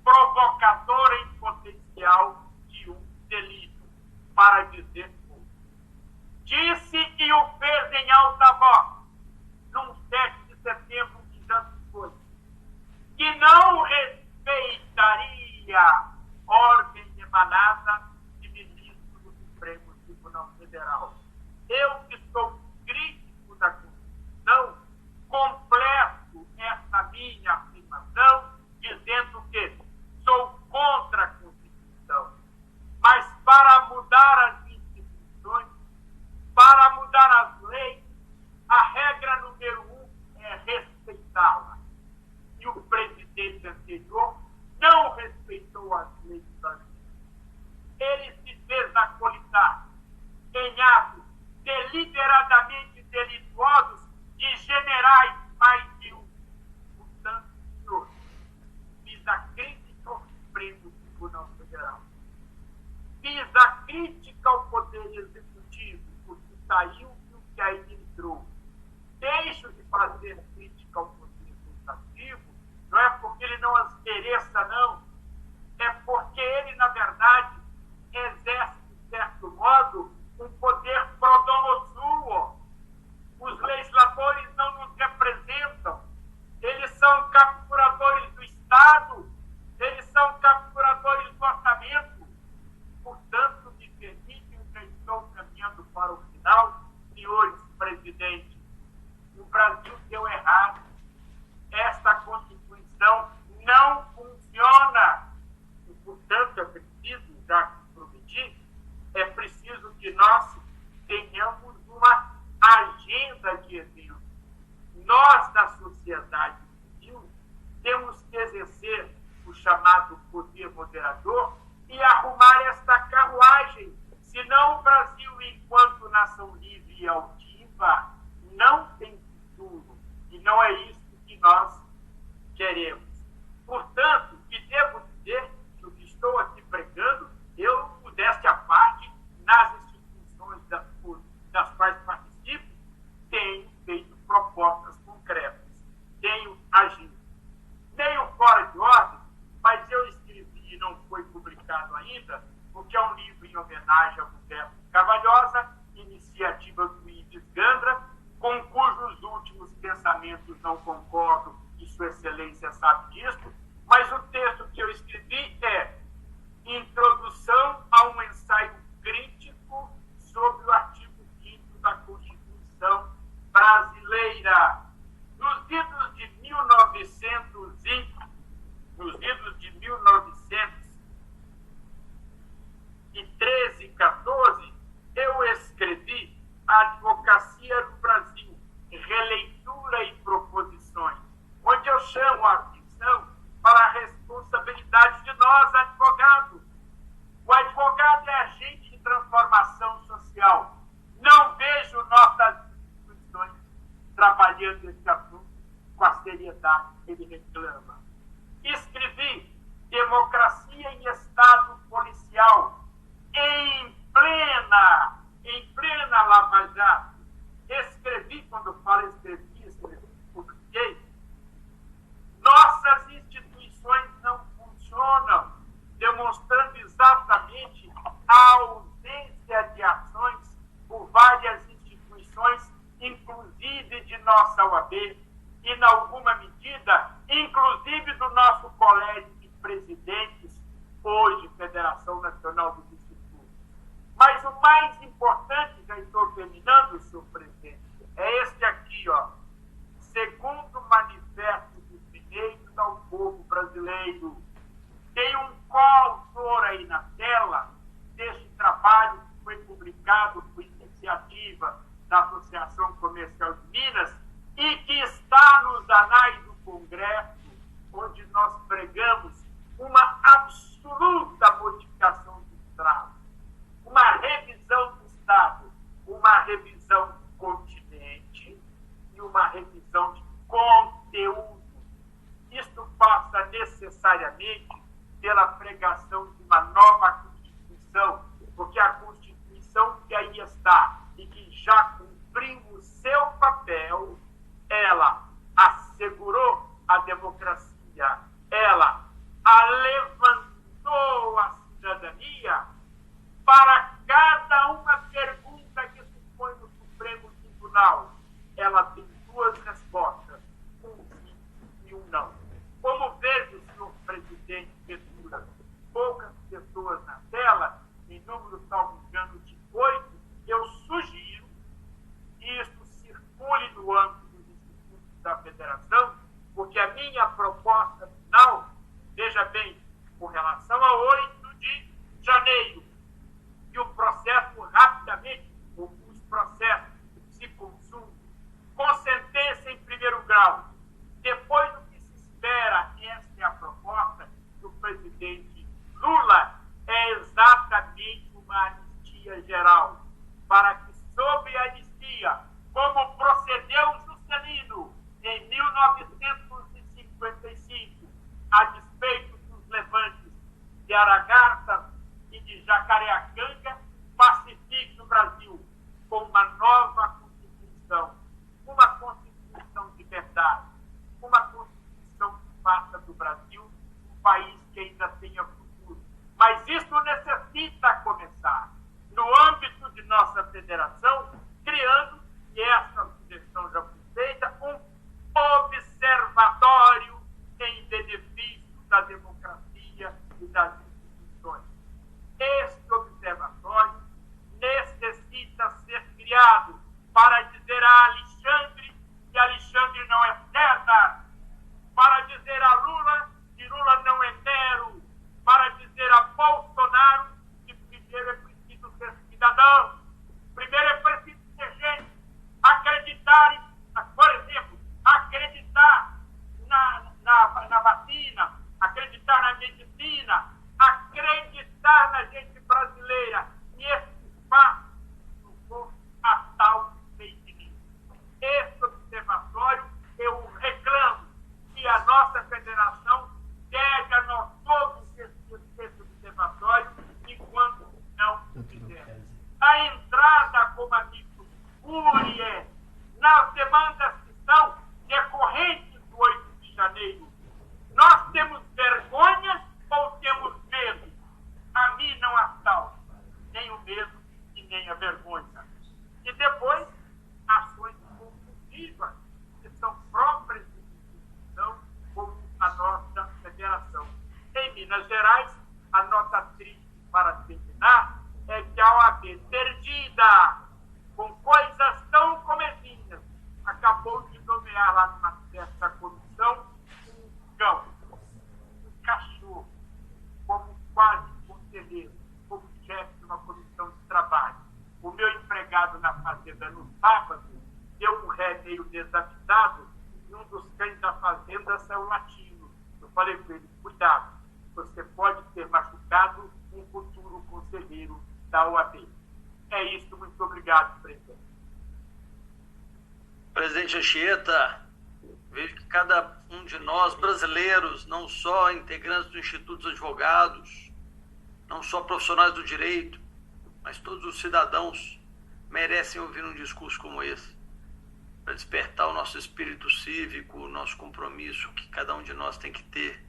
provocadora em potencial de um delito, para dizer pouco. Disse e o fez em alta voz, num 7 de setembro que já se foi, que não respeitaria ordem emanada de ministro do Supremo Tribunal Federal. Eu, que sou crítico da Constituição, completo essa minha afirmação dizendo que sou contra a Constituição. Mas para mudar as instituições, para mudar as leis, a regra número 1 é respeitá-las. E o presidente anterior não respeitou as leis brasileiras. Ele se fez acolitar em atos deliberadamente delituosos de generais, mais de um. Portanto, senhor, fiz a crítica ao Supremo Tribunal Federal. Fiz a crítica ao Poder Executivo, porque saiu e o que aí entrou. Deixo de fazer crítica ao Poder Legislativo, não é porque ele não as mereça, não. É porque ele, na verdade, exerce, de certo modo, um poder pro domo suo. Os legisladores não nos representam. Eles são capturadores do Estado, eles são capturadores deu errado. Esta Constituição não funciona. E, portanto, é preciso, já que prometi, é preciso que nós tenhamos uma agenda de eventos. Nós, da sociedade civil, temos que exercer o chamado poder moderador e arrumar esta carruagem. Senão o Brasil, enquanto nação livre e altiva, não tem futuro. E não é isso que nós queremos. Portanto, e devo dizer que o que estou aqui pregando, eu, modéstia à parte, nas instituições das quais participo, tenho feito propostas concretas, tenho agido. Meio fora de ordem, mas eu escrevi e não foi publicado ainda, porque é um livro em homenagem a Roberto Cavalhosa, iniciativa do Ives Gandra, com cujos últimos pensamentos não concordo, e Sua Excelência sabe disso, mas o texto que eu escrevi é Introdução a um ensaio crítico sobre o artigo 5º da Constituição Brasileira. Nos idos de 1913 e 14, eu escrevi A Advocacia no Brasil, Releitura e Proposições, onde eu chamo a atenção para a responsabilidade de nós, advogados. O advogado é agente de transformação social. Não vejo nossas instituições trabalhando esse assunto com a seriedade que ele reclama. Escrevi Democracia em Estado Policial, em plena Lava Jato. Escrevi, quando eu falo escrevi, publiquei. Nossas instituições não funcionam, demonstrando exatamente a ausência de ações por várias instituições, inclusive de nossa OAB, e, em alguma medida, inclusive do nosso Colégio de Presidentes, hoje Federação Nacional dos Institutos. Mas o mais importante, já estou terminando, senhor presidente, é este aqui, ó. Segundo o Manifesto dos Mineiros ao Povo Brasileiro. Tem um coautor aí na tela deste trabalho que foi publicado por iniciativa da Associação Comercial de Minas e que está nos anais do Congresso, onde nós pregamos uma absoluta modificação do Estado, uma revisão do Estado, uma revisão do continente e uma revisão de conteúdo. Isto passa necessariamente pela pregação de uma nova Constituição, porque a Constituição que aí está e que já cumpriu o seu papel, ela assegurou a democracia, ela levantou a cidadania para cada uma pergunta que se põe no Supremo Tribunal. Ela tem duas respostas, um sim e um não. Como vejo, senhor presidente Ventura, poucas pessoas na tela, em número, salvo engano, de 8, eu sugiro que isso circule no âmbito dos institutos da Federação, porque a minha proposta final, veja bem, nomear lá numa certa comissão um cão, um cachorro, como quase conselheiro, como chefe de uma comissão de trabalho. O meu empregado na fazenda no sábado deu um ré meio desavisado e um dos cães da fazenda saiu latindo. Eu falei para ele, cuidado, você pode ter machucado um futuro conselheiro da OAB. É isso, muito obrigado, presidente. Presidente Anchieta, vejo que cada um de nós, brasileiros, não só integrantes do Instituto dos Advogados, não só profissionais do direito, mas todos os cidadãos merecem ouvir um discurso como esse, para despertar o nosso espírito cívico, o nosso compromisso que cada um de nós tem que ter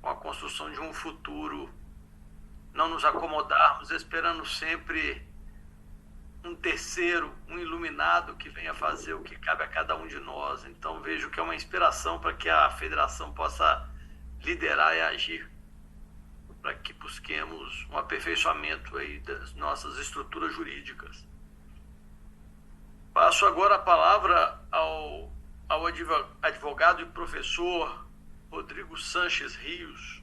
com a construção de um futuro, não nos acomodarmos esperando sempre um terceiro, um iluminado que venha fazer o que cabe a cada um de nós. Então vejo que é uma inspiração para que a federação possa liderar e agir, para que busquemos um aperfeiçoamento aí das nossas estruturas jurídicas. Passo agora a palavra ao advogado e professor Rodrigo Sanches Rios,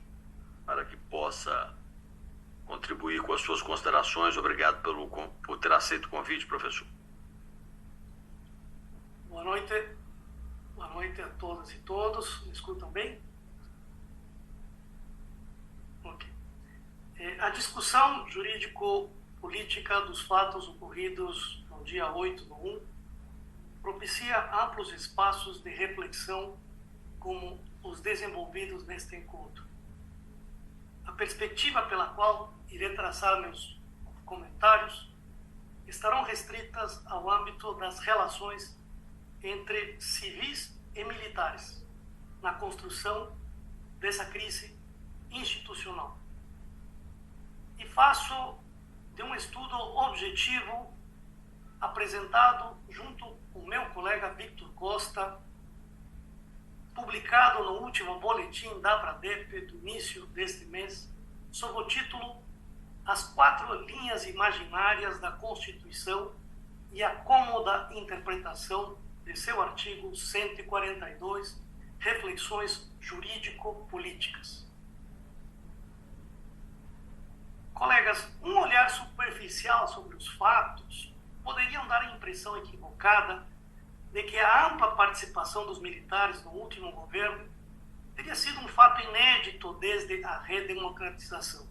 para que possa contribuir com as suas considerações. Obrigado por ter aceito o convite, professor. Boa noite a todas e todos. Me escutam bem? Ok. A discussão jurídico-política dos fatos ocorridos no dia 8/1 propicia amplos espaços de reflexão como os desenvolvidos neste encontro. A perspectiva pela qual irei traçar meus comentários estarão restritas ao âmbito das relações entre civis e militares na construção dessa crise institucional. E faço de um estudo objetivo apresentado junto com o meu colega Victor Costa, publicado no último boletim da Pradep do início deste mês, sob o título As 4 linhas imaginárias da Constituição e a cômoda interpretação de seu artigo 142, Reflexões Jurídico-Políticas. Colegas, um olhar superficial sobre os fatos poderiam dar a impressão equivocada de que a ampla participação dos militares no último governo teria sido um fato inédito desde a redemocratização.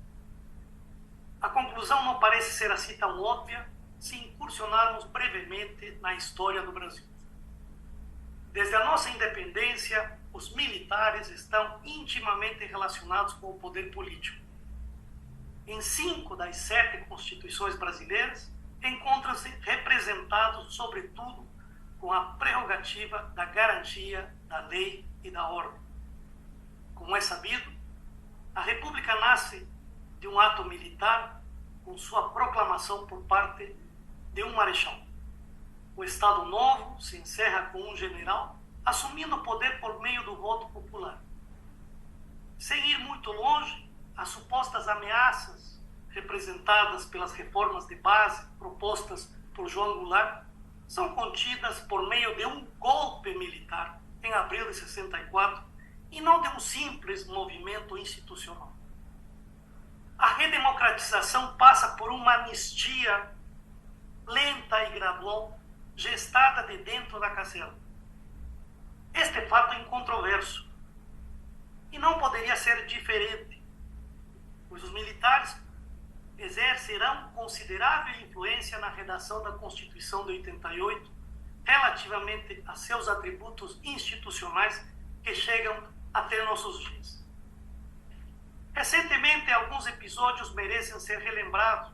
A conclusão não parece ser assim tão óbvia se incursionarmos brevemente na história do Brasil. Desde a nossa independência, os militares estão intimamente relacionados com o poder político. Em 5 das 7 constituições brasileiras, encontram-se representados, sobretudo, com a prerrogativa da garantia da lei e da ordem. Como é sabido, a República nasce de um ato militar com sua proclamação por parte de um marechal. O Estado Novo se encerra com um general assumindo o poder por meio do voto popular. Sem ir muito longe, as supostas ameaças representadas pelas reformas de base propostas por João Goulart são contidas por meio de um golpe militar em abril de 64 e não de um simples movimento institucional. A redemocratização passa por uma anistia lenta e gradual, gestada de dentro da cacela. Este fato é incontroverso e não poderia ser diferente, pois os militares exercerão considerável influência na redação da Constituição de 88, relativamente a seus atributos institucionais que chegam até nossos dias. Recentemente, alguns episódios merecem ser relembrados.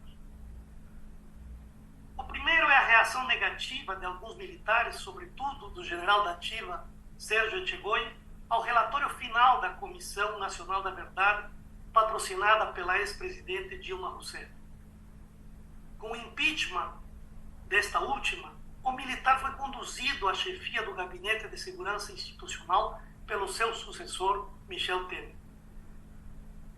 O primeiro é a reação negativa de alguns militares, sobretudo do general da ativa Sérgio Etchegoyen, ao relatório final da Comissão Nacional da Verdade, patrocinada pela ex-presidente Dilma Rousseff. Com o impeachment desta última, o militar foi conduzido à chefia do Gabinete de Segurança Institucional pelo seu sucessor, Michel Temer.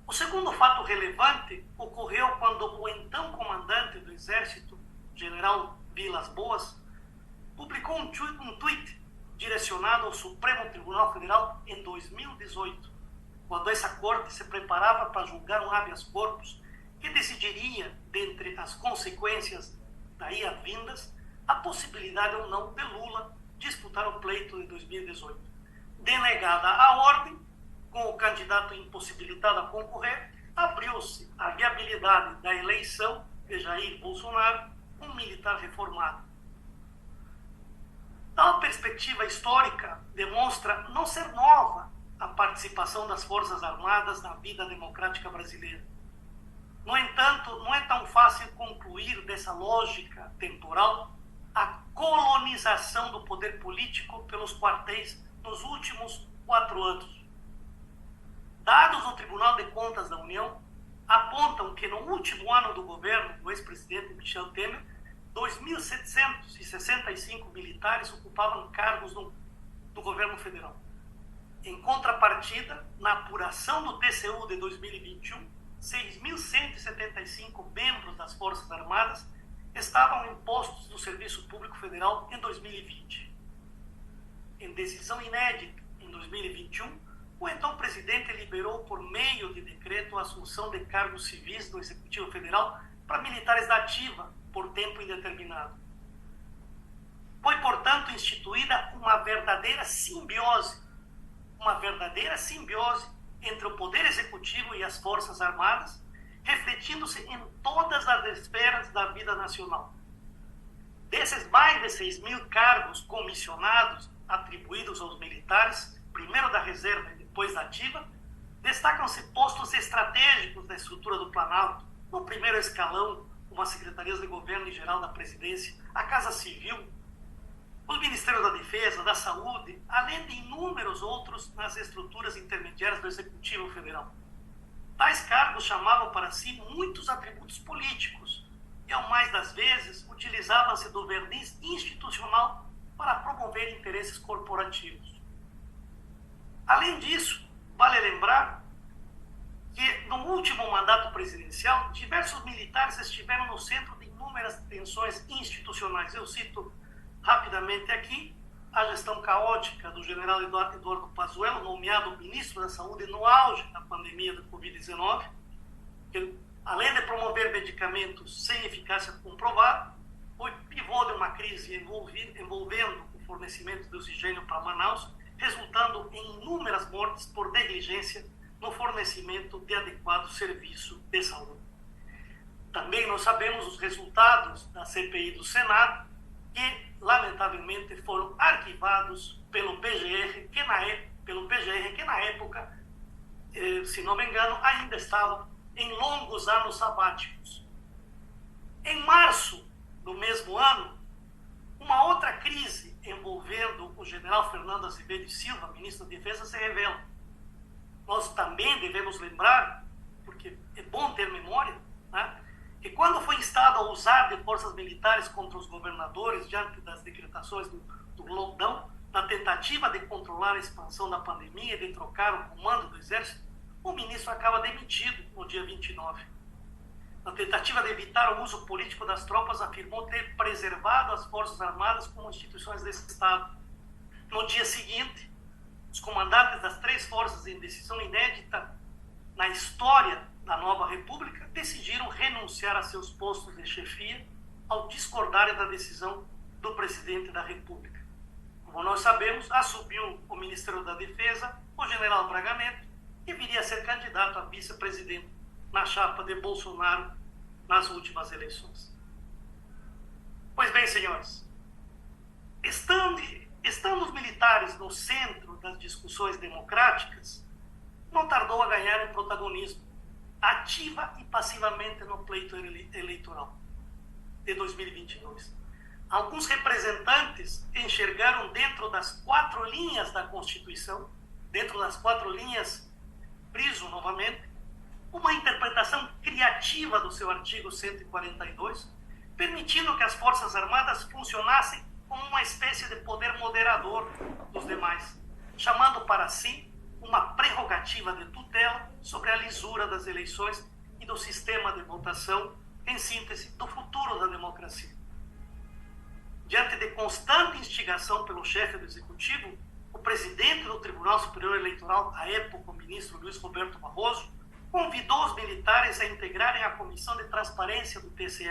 O segundo fato relevante ocorreu quando o então comandante do Exército, general Vilas Boas, publicou um tweet direcionado ao Supremo Tribunal Federal em 2018, quando essa corte se preparava para julgar um habeas corpus que decidiria, dentre as consequências daí advindas, a possibilidade ou não de Lula disputar o pleito de 2018. Denegada a ordem, com o candidato impossibilitado a concorrer, abriu-se a viabilidade da eleição de Jair Bolsonaro, um militar reformado. Tal perspectiva histórica demonstra não ser nova a participação das Forças Armadas na vida democrática brasileira. No entanto, não é tão fácil concluir dessa lógica temporal a colonização do poder político pelos quartéis nos últimos 4 anos. Dados do Tribunal de Contas da União apontam que no último ano do governo do ex-presidente Michel Temer, 2.765 militares ocupavam cargos do governo federal. Em contrapartida, na apuração do TCU de 2021, 6.175 membros das Forças Armadas estavam em postos do Serviço Público Federal em 2020. Em decisão inédita, em 2021, o então presidente liberou por meio de decreto a assunção de cargos civis do Executivo Federal para militares da ativa por tempo indeterminado. Foi, portanto, instituída uma verdadeira simbiose entre o Poder Executivo e as Forças Armadas, refletindo-se em todas as esferas da vida nacional. Desses mais de 6.000 cargos comissionados atribuídos aos militares, primeiro da reserva e depois da ativa, destacam-se postos estratégicos da estrutura do Planalto, no primeiro escalão, como as secretarias de governo e geral da presidência, a Casa Civil, os Ministérios da Defesa, da Saúde, além de inúmeros outros nas estruturas intermediárias do Executivo Federal. Tais cargos chamavam para si muitos atributos políticos e, ao mais das vezes, utilizavam-se do verniz institucional para promover interesses corporativos. Além disso, vale lembrar que, no último mandato presidencial, diversos militares estiveram no centro de inúmeras tensões institucionais. Eu cito rapidamente aqui a gestão caótica do general Eduardo Pazuello, nomeado ministro da Saúde no auge da pandemia da Covid-19, que, além de promover medicamentos sem eficácia comprovada, foi pivô de uma crise envolvendo o fornecimento de oxigênio para Manaus, resultando em inúmeras mortes por negligência no fornecimento de adequado serviço de saúde. Também nós sabemos os resultados da CPI do Senado, que lamentavelmente foram arquivados pelo PGR, que na época, se não me engano, ainda estava em longos anos sabáticos. Em março do mesmo ano, uma outra crise envolvendo o general Fernando Azevedo e Silva, ministro da Defesa, se revela. Nós também devemos lembrar, porque é bom ter memória, né, que quando foi instado a usar de forças militares contra os governadores diante das decretações do lockdown, na tentativa de controlar a expansão da pandemia e de trocar o comando do Exército, o ministro acaba demitido no dia 29. Na tentativa de evitar o uso político das tropas, afirmou ter preservado as Forças Armadas como instituições desse Estado. No dia seguinte, os comandantes das 3 forças em decisão inédita na história da nova república decidiram renunciar a seus postos de chefia ao discordarem da decisão do presidente da República. Como nós sabemos, assumiu o Ministério da Defesa o general Braga Neto, que viria a ser candidato a vice-presidente na chapa de Bolsonaro nas últimas eleições. Pois bem, senhores, estando os militares no centro das discussões democráticas, não tardou a ganhar em protagonismo, ativa e passivamente no pleito eleitoral de 2022. Alguns representantes enxergaram dentro das 4 linhas da Constituição, dentro das 4 linhas, friso novamente, uma interpretação criativa do seu artigo 142, permitindo que as Forças Armadas funcionassem como uma espécie de poder moderador dos demais, chamando para si uma prerrogativa de tutela sobre a lisura das eleições e do sistema de votação, em síntese, do futuro da democracia. diante de constante instigação pelo chefe do Executivo, o presidente do Tribunal Superior Eleitoral, à época o ministro Luiz Roberto Barroso, convidou os militares a integrarem a Comissão de Transparência do TSE,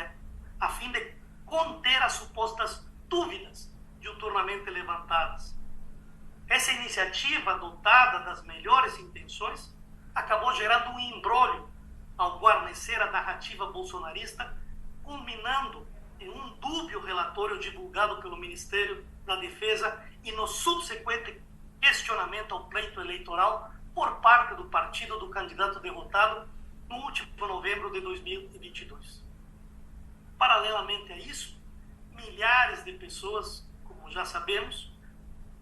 a fim de conter as supostas dúvidas diuturnamente levantadas. Essa iniciativa, dotada das melhores intenções, acabou gerando um imbróglio ao guarnecer a narrativa bolsonarista, culminando em um dúbio relatório divulgado pelo Ministério da Defesa e no subsequente questionamento ao pleito eleitoral por parte do partido do candidato derrotado no último novembro de 2022. Paralelamente a isso, milhares de pessoas, como já sabemos,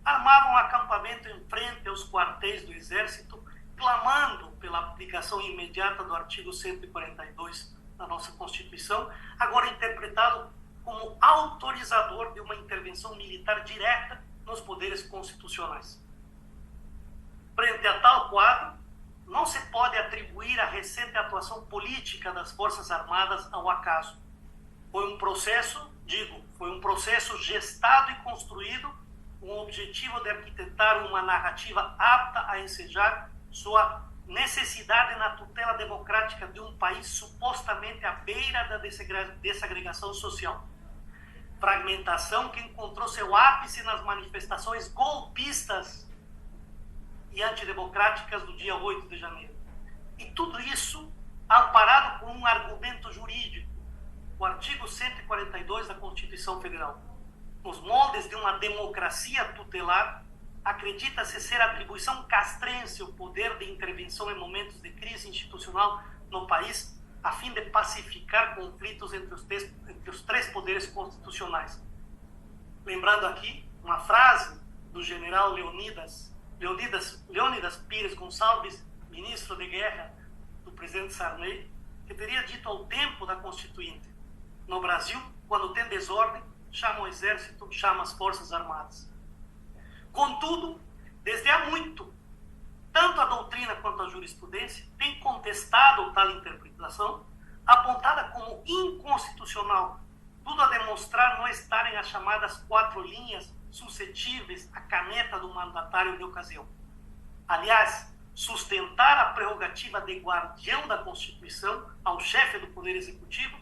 armavam um acampamento em frente aos quartéis do Exército, clamando pela aplicação imediata do artigo 142 da nossa Constituição, agora interpretado como autorizador de uma intervenção militar direta nos poderes constitucionais. Frente a tal quadro, não se pode atribuir a recente atuação política das Forças Armadas ao acaso. Foi um processo gestado e construído com o objetivo de arquitetar uma narrativa apta a ensejar sua necessidade na tutela democrática de um país supostamente à beira da desagregação social. Fragmentação que encontrou seu ápice nas manifestações golpistas e antidemocráticas do dia 8 de janeiro. E tudo isso amparado por um argumento jurídico, o artigo 142 da Constituição Federal. Nos moldes de uma democracia tutelar, acredita-se ser atribuição castrense o poder de intervenção em momentos de crise institucional no país, a fim de pacificar conflitos entre os três poderes constitucionais. Lembrando aqui uma frase do general Leônidas Pires Gonçalves, ministro de guerra do presidente Sarney, que teria dito ao tempo da Constituinte: no Brasil, quando tem desordem, chama o Exército, chama as Forças Armadas. Contudo, desde há muito, tanto a doutrina quanto a jurisprudência têm contestado tal interpretação, apontada como inconstitucional, tudo a demonstrar não estarem as chamadas 4 linhas suscetíveis à caneta do mandatário de ocasião. Aliás, sustentar a prerrogativa de guardião da Constituição ao chefe do Poder Executivo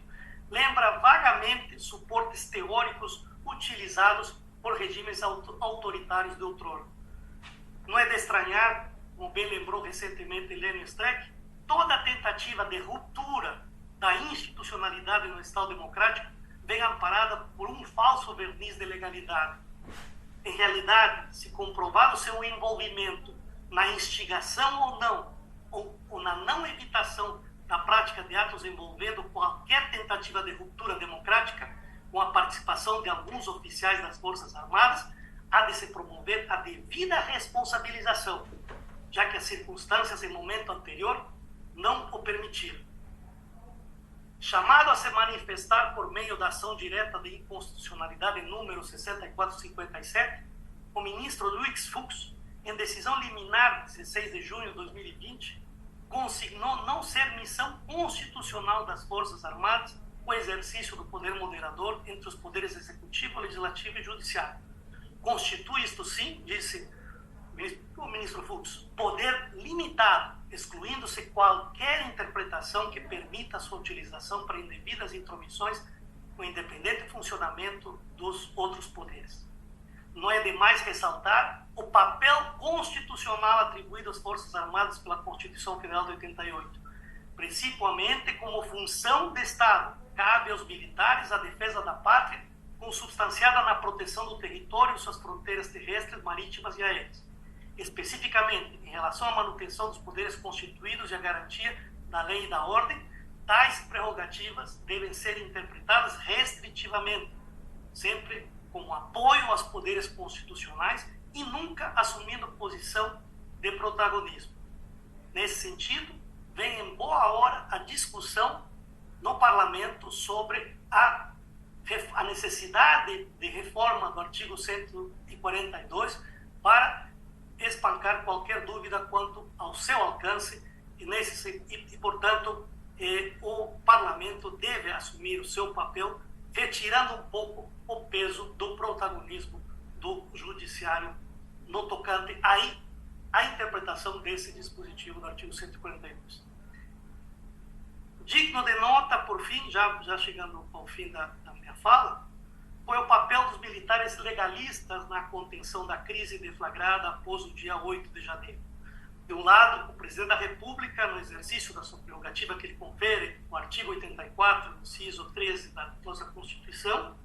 lembra vagamente suportes teóricos utilizados por regimes autoritários de outrora. Não é de estranhar, como bem lembrou recentemente Lênin Streck, toda tentativa de ruptura da institucionalidade no Estado democrático vem amparada por um falso verniz de legalidade. Em realidade, se comprovado seu envolvimento na instigação ou não, ou na não evitação da prática de atos envolvendo qualquer tentativa de ruptura democrática, com a participação de alguns oficiais das Forças Armadas, há de se promover a devida responsabilização, já que as circunstâncias em momento anterior não o permitiram. Chamado a se manifestar por meio da ação direta de inconstitucionalidade número 6457, o ministro Luiz Fux, em decisão liminar de 16 de junho de 2020, consignou não ser missão constitucional das Forças Armadas o exercício do poder moderador entre os poderes executivo, legislativo e judiciário. Constitui isto sim, disse o ministro Fux, poder limitado, excluindo-se qualquer interpretação que permita a sua utilização para indevidas intromissões no independente funcionamento dos outros poderes. Não é demais ressaltar o papel constitucional atribuído às Forças Armadas pela Constituição Federal de 88. Principalmente como função de Estado, cabe aos militares a defesa da pátria, consubstanciada na proteção do território e suas fronteiras terrestres, marítimas e aéreas. Especificamente, em relação à manutenção dos poderes constituídos e a garantia da lei e da ordem, tais prerrogativas devem ser interpretadas restritivamente, sempre como apoio aos poderes constitucionais e nunca assumindo posição de protagonismo. Nesse sentido, vem em boa hora a discussão no Parlamento sobre a necessidade de reforma do artigo 142 para espancar qualquer dúvida quanto ao seu alcance e portanto, o Parlamento deve assumir o seu papel, retirando um pouco o peso do protagonismo do judiciário no tocante à interpretação desse dispositivo do artigo 142. Digno de nota, por fim, já chegando ao fim da minha fala, foi o papel dos militares legalistas na contenção da crise deflagrada após o dia 8 de janeiro. De um lado, o presidente da República, no exercício da sua prerrogativa que ele confere, o artigo 84, inciso 13 da nossa Constituição,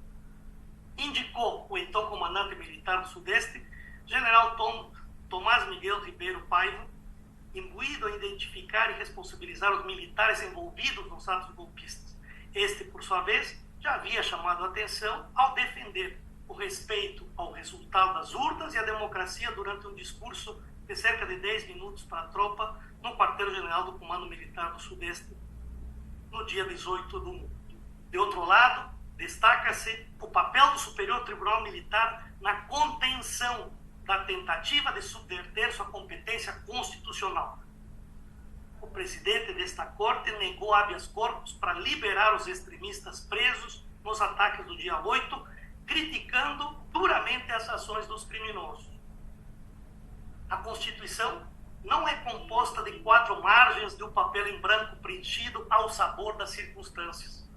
indicou o então comandante militar do Sudeste, general Tomás Miguel Ribeiro Paiva, imbuído a identificar e responsabilizar os militares envolvidos nos atos golpistas. Este, por sua vez, já havia chamado a atenção ao defender o respeito ao resultado das urnas e a democracia durante um discurso de cerca de 10 minutos para a tropa no quartel-general do Comando Militar do Sudeste, no dia 18 do 1. De outro lado, destaca-se o papel do Superior Tribunal Militar na contenção da tentativa de subverter sua competência constitucional. O presidente desta corte negou habeas corpus para liberar os extremistas presos nos ataques do dia 8, criticando duramente as ações dos criminosos. A Constituição não é composta de 4 margens de um papel em branco preenchido ao sabor das circunstâncias.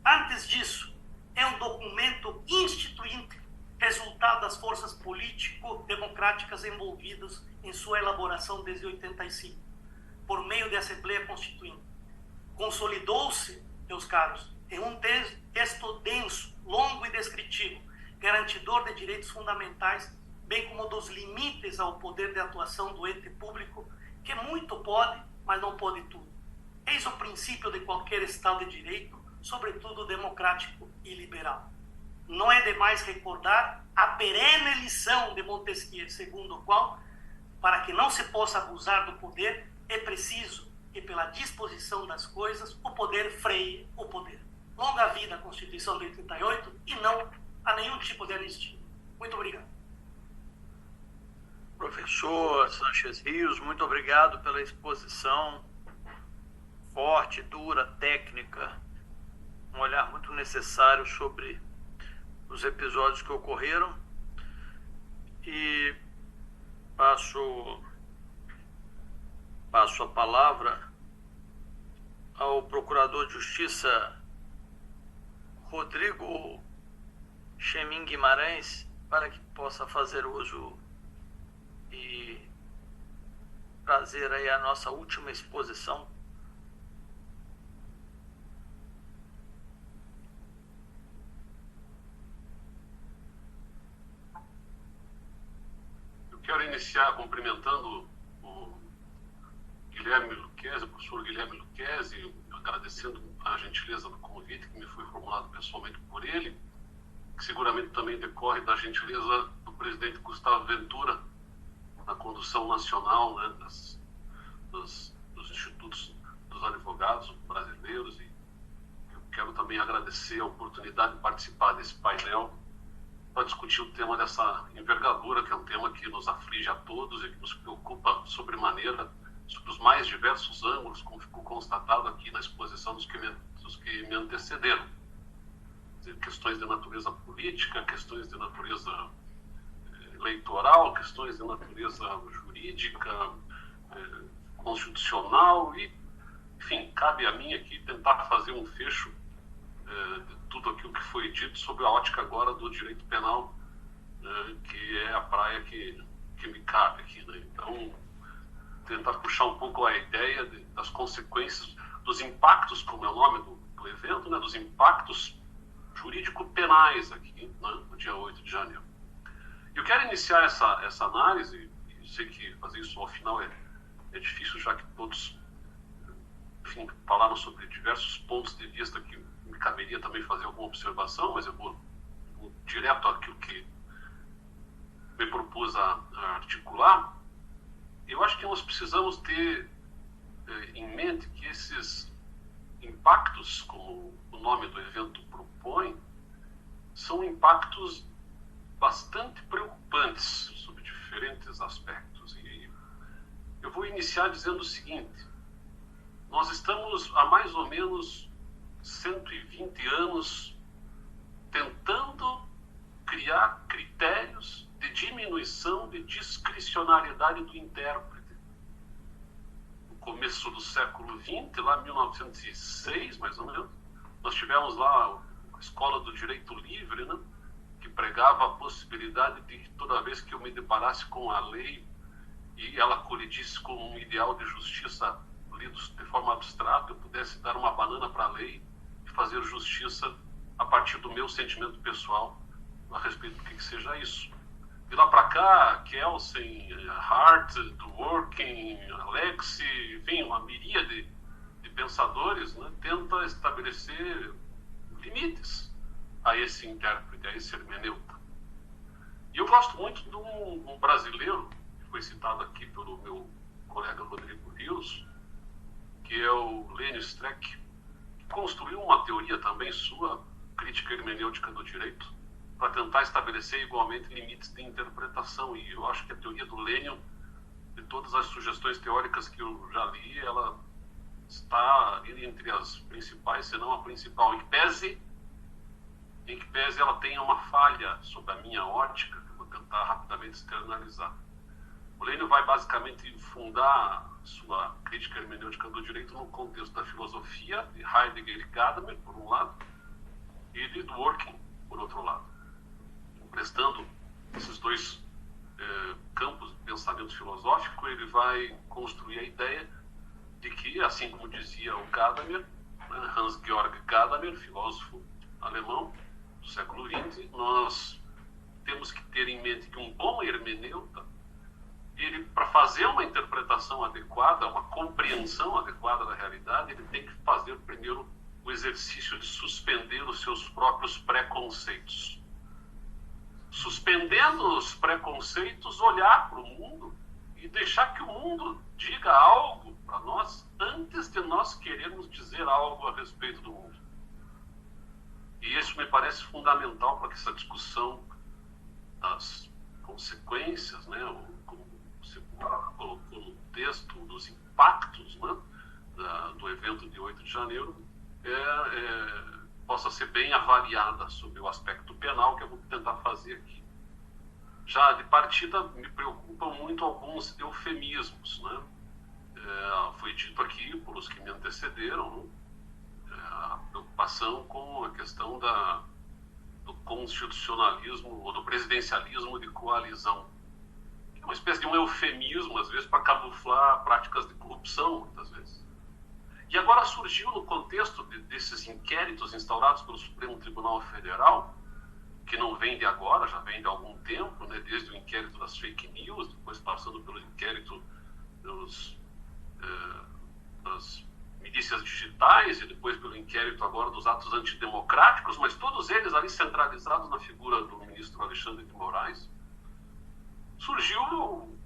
Antes disso, é um documento instituinte, resultado das forças político-democráticas envolvidas em sua elaboração desde 85, por meio de Assembleia Constituinte. Consolidou-se, meus caros, em um texto denso, longo e descritivo, garantidor de direitos fundamentais, bem como dos limites ao poder de atuação do ente público, que muito pode, mas não pode tudo. Eis o princípio de qualquer Estado de Direito, sobretudo democrático e liberal. Não é demais recordar a perene lição de Montesquieu, segundo o qual, para que não se possa abusar do poder, é preciso que, pela disposição das coisas, o poder freie o poder. Longa vida à Constituição de 88 e não a nenhum tipo de anistia. Muito obrigado. Professor Sanchez Rios, muito obrigado pela exposição forte, dura, técnica, um olhar muito necessário sobre os episódios que ocorreram. E passo a palavra ao Procurador de Justiça Rodrigo Chemin Guimarães, para que possa fazer uso e trazer aí a nossa última exposição. Eu quero iniciar cumprimentando o Guilherme Lucchesi, o professor Guilherme Lucchesi, agradecendo a gentileza do convite que me foi formulado pessoalmente por ele, que seguramente também decorre da gentileza do presidente Gustavo Ventura, na condução nacional, né, dos institutos dos advogados brasileiros. E eu quero também agradecer a oportunidade de participar desse painel para discutir o tema dessa envergadura, que é um tema que nos aflige a todos e que nos preocupa sobremaneira, sobre os mais diversos ângulos, como ficou constatado aqui na exposição dos que me antecederam. Questões de natureza política, questões de natureza eleitoral, questões de natureza jurídica, constitucional e, enfim, cabe a mim aqui tentar fazer um fecho de tudo aquilo que foi dito sobre a ótica agora do direito penal, que é a praia que me cabe aqui, né? Então, tentar puxar um pouco a ideia das consequências, dos impactos, como é o nome do evento, né? Dos impactos jurídico-penais aqui, né? No dia 8 de janeiro. Eu quero iniciar essa análise, e sei que fazer isso ao final é difícil, já que todos, enfim, falaram sobre diversos pontos de vista que me caberia também fazer alguma observação, mas eu vou direto àquilo que me propus a articular. Eu acho que nós precisamos ter em mente que esses impactos, como o nome do evento propõe, são impactos bastante preocupantes sobre diferentes aspectos. E eu vou iniciar dizendo o seguinte: nós estamos há mais ou menos 120 anos tentando criar critérios de diminuição de discricionariedade do intérprete. No começo do século XX, lá em 1906, mais ou menos, nós tivemos lá a Escola do Direito Livre, né, que pregava a possibilidade de que toda vez que eu me deparasse com a lei e ela colidisse com um ideal de justiça lido de forma abstrata, eu pudesse dar uma banana para a lei e fazer justiça a partir do meu sentimento pessoal a respeito do que seja isso. De lá para cá, Kelsen, Hart, Dworkin, Alexi, enfim, uma miríade de pensadores, né, tenta estabelecer limites a esse intérprete, a esse hermeneuta. E eu gosto muito de um brasileiro, que foi citado aqui pelo meu colega Rodrigo Rios, que é o Lênio Streck, que construiu uma teoria também sua, crítica hermenêutica do direito, para tentar estabelecer igualmente limites de interpretação. E eu acho que a teoria do Lênio, de todas as sugestões teóricas que eu já li, ela está entre as principais, se não a principal, em que pese ela tenha uma falha sob a minha ótica, que eu vou tentar rapidamente externalizar. O Lênio vai basicamente fundar sua crítica hermenêutica do direito no contexto da filosofia de Heidegger e Gadamer, por um lado, e de Dworkin, por outro lado. Emprestando esses dois campos de pensamento filosófico, ele vai construir a ideia de que, assim como dizia o Gadamer, Hans-Georg Gadamer, filósofo alemão do século XX, nós temos que ter em mente que um bom hermeneuta, ele, para fazer uma interpretação adequada, uma compreensão adequada da realidade, ele tem que fazer primeiro o exercício de suspender os seus próprios preconceitos. Suspendendo os preconceitos, olhar para o mundo e deixar que o mundo diga algo para nós antes de nós querermos dizer algo a respeito do mundo. E isso me parece fundamental para que essa discussão das consequências, né, como você colocou no texto, dos impactos, né, do evento de 8 de janeiro, possa ser bem avaliada sobre o aspecto penal, que eu vou tentar fazer aqui. Já de partida, me preocupam muito alguns eufemismos, né? Foi dito aqui por os que me antecederam, a preocupação com a questão do constitucionalismo ou do presidencialismo de coalizão, que é uma espécie de um eufemismo, às vezes, para camuflar práticas de corrupção, muitas vezes. E agora surgiu, no contexto desses inquéritos instaurados pelo Supremo Tribunal Federal, que não vem de agora, já vem de algum tempo, né, desde o inquérito das fake news, depois passando pelo inquérito das milícias digitais e depois pelo inquérito agora dos atos antidemocráticos, mas todos eles ali centralizados na figura do ministro Alexandre de Moraes. Surgiu,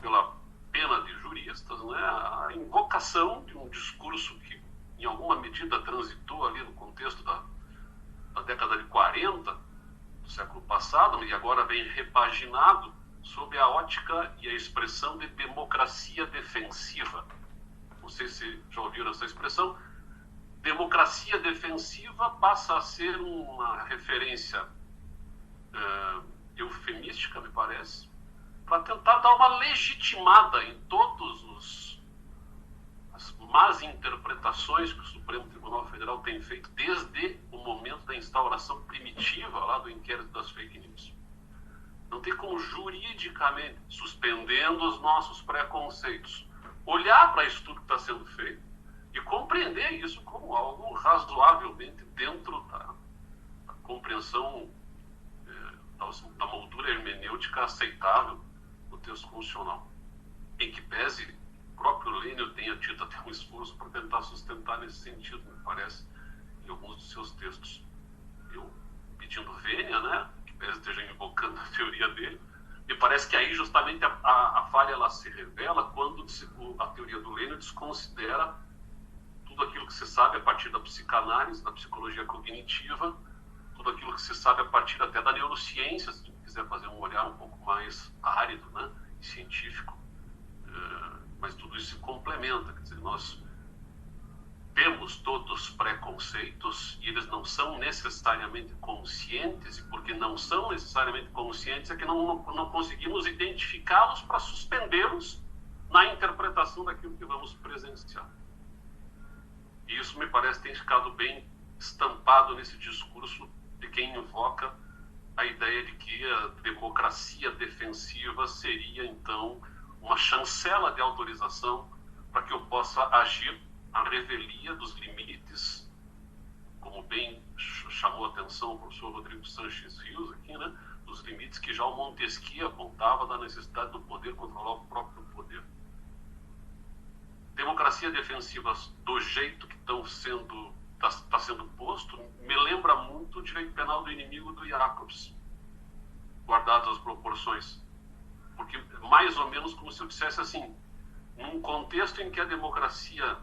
pela pena de juristas, né, a invocação de um discurso que, em alguma medida, transitou ali no contexto da década de 40, do século passado, e agora vem repaginado sob a ótica e a expressão de democracia defensiva. Não sei se já ouviram essa expressão. Democracia defensiva passa a ser uma referência eufemística, me parece, para tentar dar uma legitimada em todas as más interpretações que o Supremo Tribunal Federal tem feito desde o momento da instauração primitiva lá do inquérito das fake news. Não tem como juridicamente, suspendendo os nossos preconceitos, olhar para isso tudo que está sendo feito e compreender isso como algo razoavelmente dentro da compreensão da moldura hermenêutica aceitável do texto constitucional. Em que pese o próprio Lênio tenha tido até um esforço para tentar sustentar nesse sentido, me parece, em alguns dos seus textos. Eu, pedindo vênia, né, que pese esteja invocando a teoria dele, me parece que aí justamente a falha ela se revela quando a teoria do Lênio desconsidera tudo aquilo que se sabe a partir da psicanálise, da psicologia cognitiva, tudo aquilo que se sabe a partir até da neurociência, se quiser fazer um olhar um pouco mais árido, né, e científico. Mas tudo isso se complementa, quer dizer, nós temos todos preconceitos e eles não são necessariamente conscientes, e porque não são necessariamente conscientes é que não conseguimos identificá-los para suspendê-los na interpretação daquilo que vamos presenciar. E isso me parece ter ficado bem estampado nesse discurso de quem invoca a ideia de que a democracia defensiva seria, então, uma chancela de autorização para que eu possa agir à revelia dos limites, como bem chamou a atenção o professor Rodrigo Sanches Rios aqui, né, dos limites que já o Montesquieu apontava da necessidade do poder controlar o próprio poder. Democracia defensiva do jeito que está sendo posto me lembra muito o direito penal do inimigo do Jacobs, guardadas as proporções, porque mais ou menos como se eu dissesse assim, num contexto em que a democracia,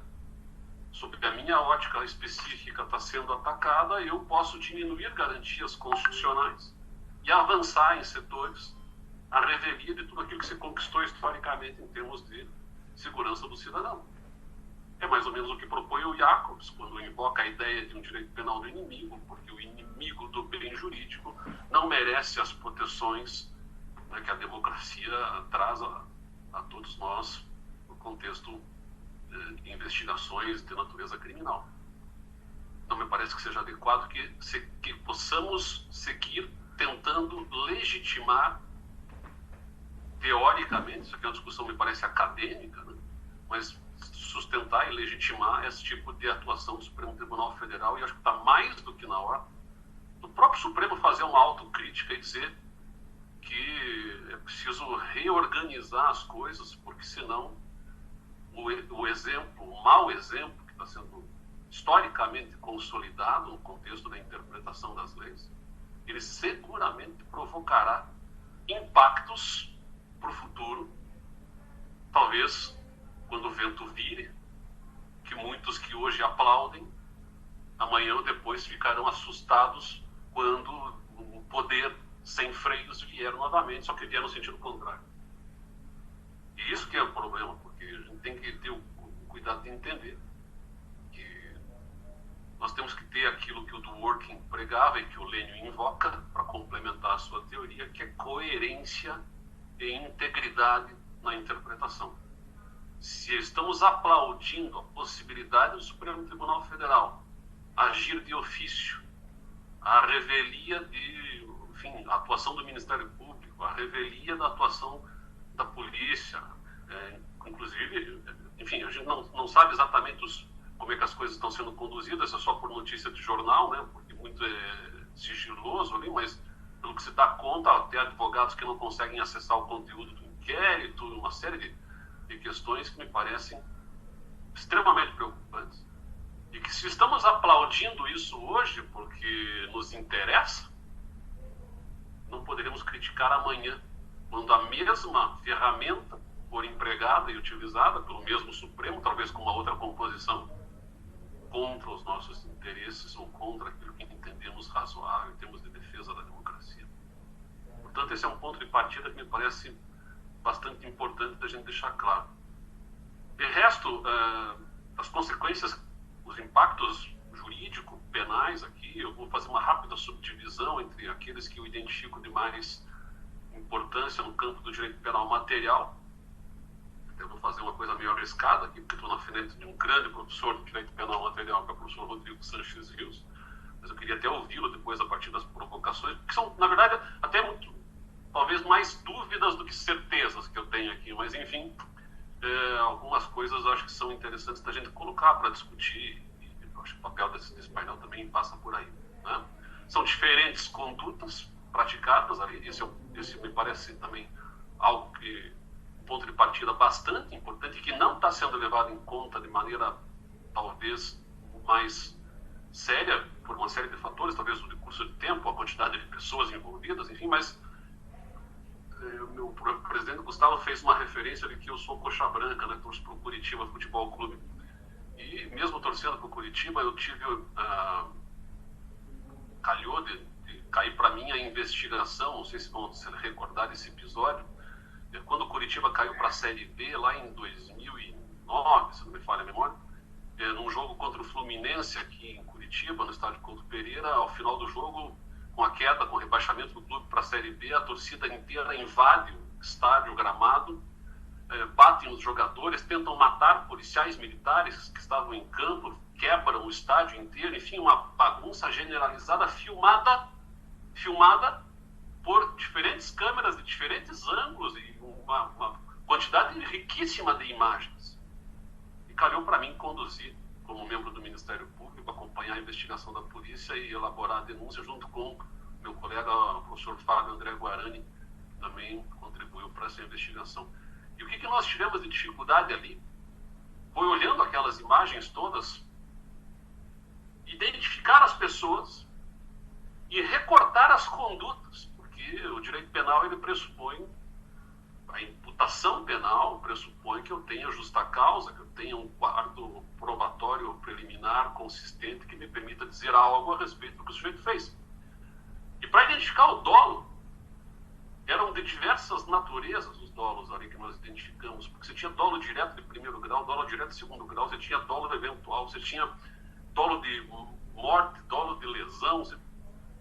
sob a minha ótica específica, está sendo atacada, eu posso diminuir garantias constitucionais e avançar em setores à revelia de tudo aquilo que se conquistou historicamente em termos de segurança do cidadão. É mais ou menos o que propõe o Jacobs quando invoca a ideia de um direito penal do inimigo, porque o inimigo do bem jurídico não merece as proteções, né, que a democracia traz a todos nós no contexto de investigações de natureza criminal. Não me parece que seja adequado que possamos seguir tentando legitimar teoricamente, isso aqui é uma discussão me parece acadêmica, né, mas sustentar e legitimar esse tipo de atuação do Supremo Tribunal Federal, e acho que está mais do que na hora do próprio Supremo fazer uma autocrítica e dizer que é preciso reorganizar as coisas, porque senão o exemplo, o mau exemplo que está sendo historicamente consolidado no contexto da interpretação das leis, ele seguramente provocará impactos para o futuro, talvez quando o vento vire, que muitos que hoje aplaudem, amanhã ou depois ficarão assustados quando o poder sem freios vier novamente, só que vier no sentido contrário. E isso que é o problema, porque a gente tem que ter o cuidado de entender que nós temos que ter aquilo que o Dworkin pregava e que o Lênin invoca para complementar a sua teoria, que é coerência e integridade na interpretação. Se estamos aplaudindo a possibilidade do Supremo Tribunal Federal agir de ofício, a revelia a atuação do Ministério Público, a revelia da atuação da polícia, inclusive, enfim, a gente não sabe exatamente como é que as coisas estão sendo conduzidas, é só por notícia de jornal, né, porque muito é sigiloso ali, mas pelo que se dá conta, até advogados que não conseguem acessar o conteúdo do inquérito, uma série de questões que me parecem extremamente preocupantes. E que se estamos aplaudindo isso hoje porque nos interessa, não poderemos criticar amanhã, quando a mesma ferramenta for empregada e utilizada pelo mesmo Supremo, talvez com uma outra composição, contra os nossos interesses ou contra aquilo que entendemos razoável em termos de defesa da democracia. Portanto, esse é um ponto de partida que me parece bastante importante da gente deixar claro. De resto, as consequências, os impactos jurídicos, penais aqui, eu vou fazer uma rápida subdivisão entre aqueles que eu identifico de mais importância no campo do direito penal material. Eu vou fazer uma coisa meio arriscada aqui, porque estou na frente de um grande professor de direito penal material, que é o professor Rodrigo Sanches Rios, mas eu queria até ouvi-lo depois a partir das provocações, que são, na verdade, até muito, talvez mais dúvidas do que certezas que eu tenho aqui, mas enfim, algumas coisas eu acho que são interessantes da gente colocar para discutir, e eu acho que o papel desse painel também passa por aí, né? São diferentes condutas praticadas ali, esse me parece também algo que, um ponto de partida bastante importante e que não está sendo levado em conta de maneira talvez mais séria, por uma série de fatores, talvez o recurso de tempo, a quantidade de pessoas envolvidas, enfim, mas o presidente Gustavo fez uma referência de que eu sou coxa branca, né, torço para o Curitiba Futebol Clube. E mesmo torcendo para o Curitiba, eu tive, calhou de cair para mim a investigação, não sei se vão se recordar desse episódio, quando o Curitiba caiu para a Série B, lá em 2009, se não me falha a memória, num jogo contra o Fluminense aqui em Curitiba, no estádio Couto Pereira. Ao final do jogo, com a queda, com o rebaixamento do clube para a Série B, a torcida inteira invade o estádio, o gramado, batem nos jogadores, tentam matar policiais militares que estavam em campo, quebram o estádio inteiro, enfim, uma bagunça generalizada, filmada por diferentes câmeras de diferentes ângulos e uma quantidade riquíssima de imagens. E calhou para mim conduzir, como membro do Ministério Público, acompanhar a investigação da polícia e elaborar a denúncia junto com meu colega, o professor Fábio André Guarani, também contribuiu para essa investigação. E o que nós tivemos de dificuldade ali foi, olhando aquelas imagens todas, identificar as pessoas e recortar as condutas, porque o direito penal ele pressupõe, a imputação penal pressupõe que eu tenha justa causa, que eu tenha um quadro probatório preliminar consistente que me permita dizer algo a respeito do que o sujeito fez. E para identificar o dolo, eram de diversas naturezas os dolos ali que nós identificamos, porque você tinha dolo direto de primeiro grau, dolo direto de segundo grau, você tinha dolo eventual, você tinha dolo de morte, dolo de lesão,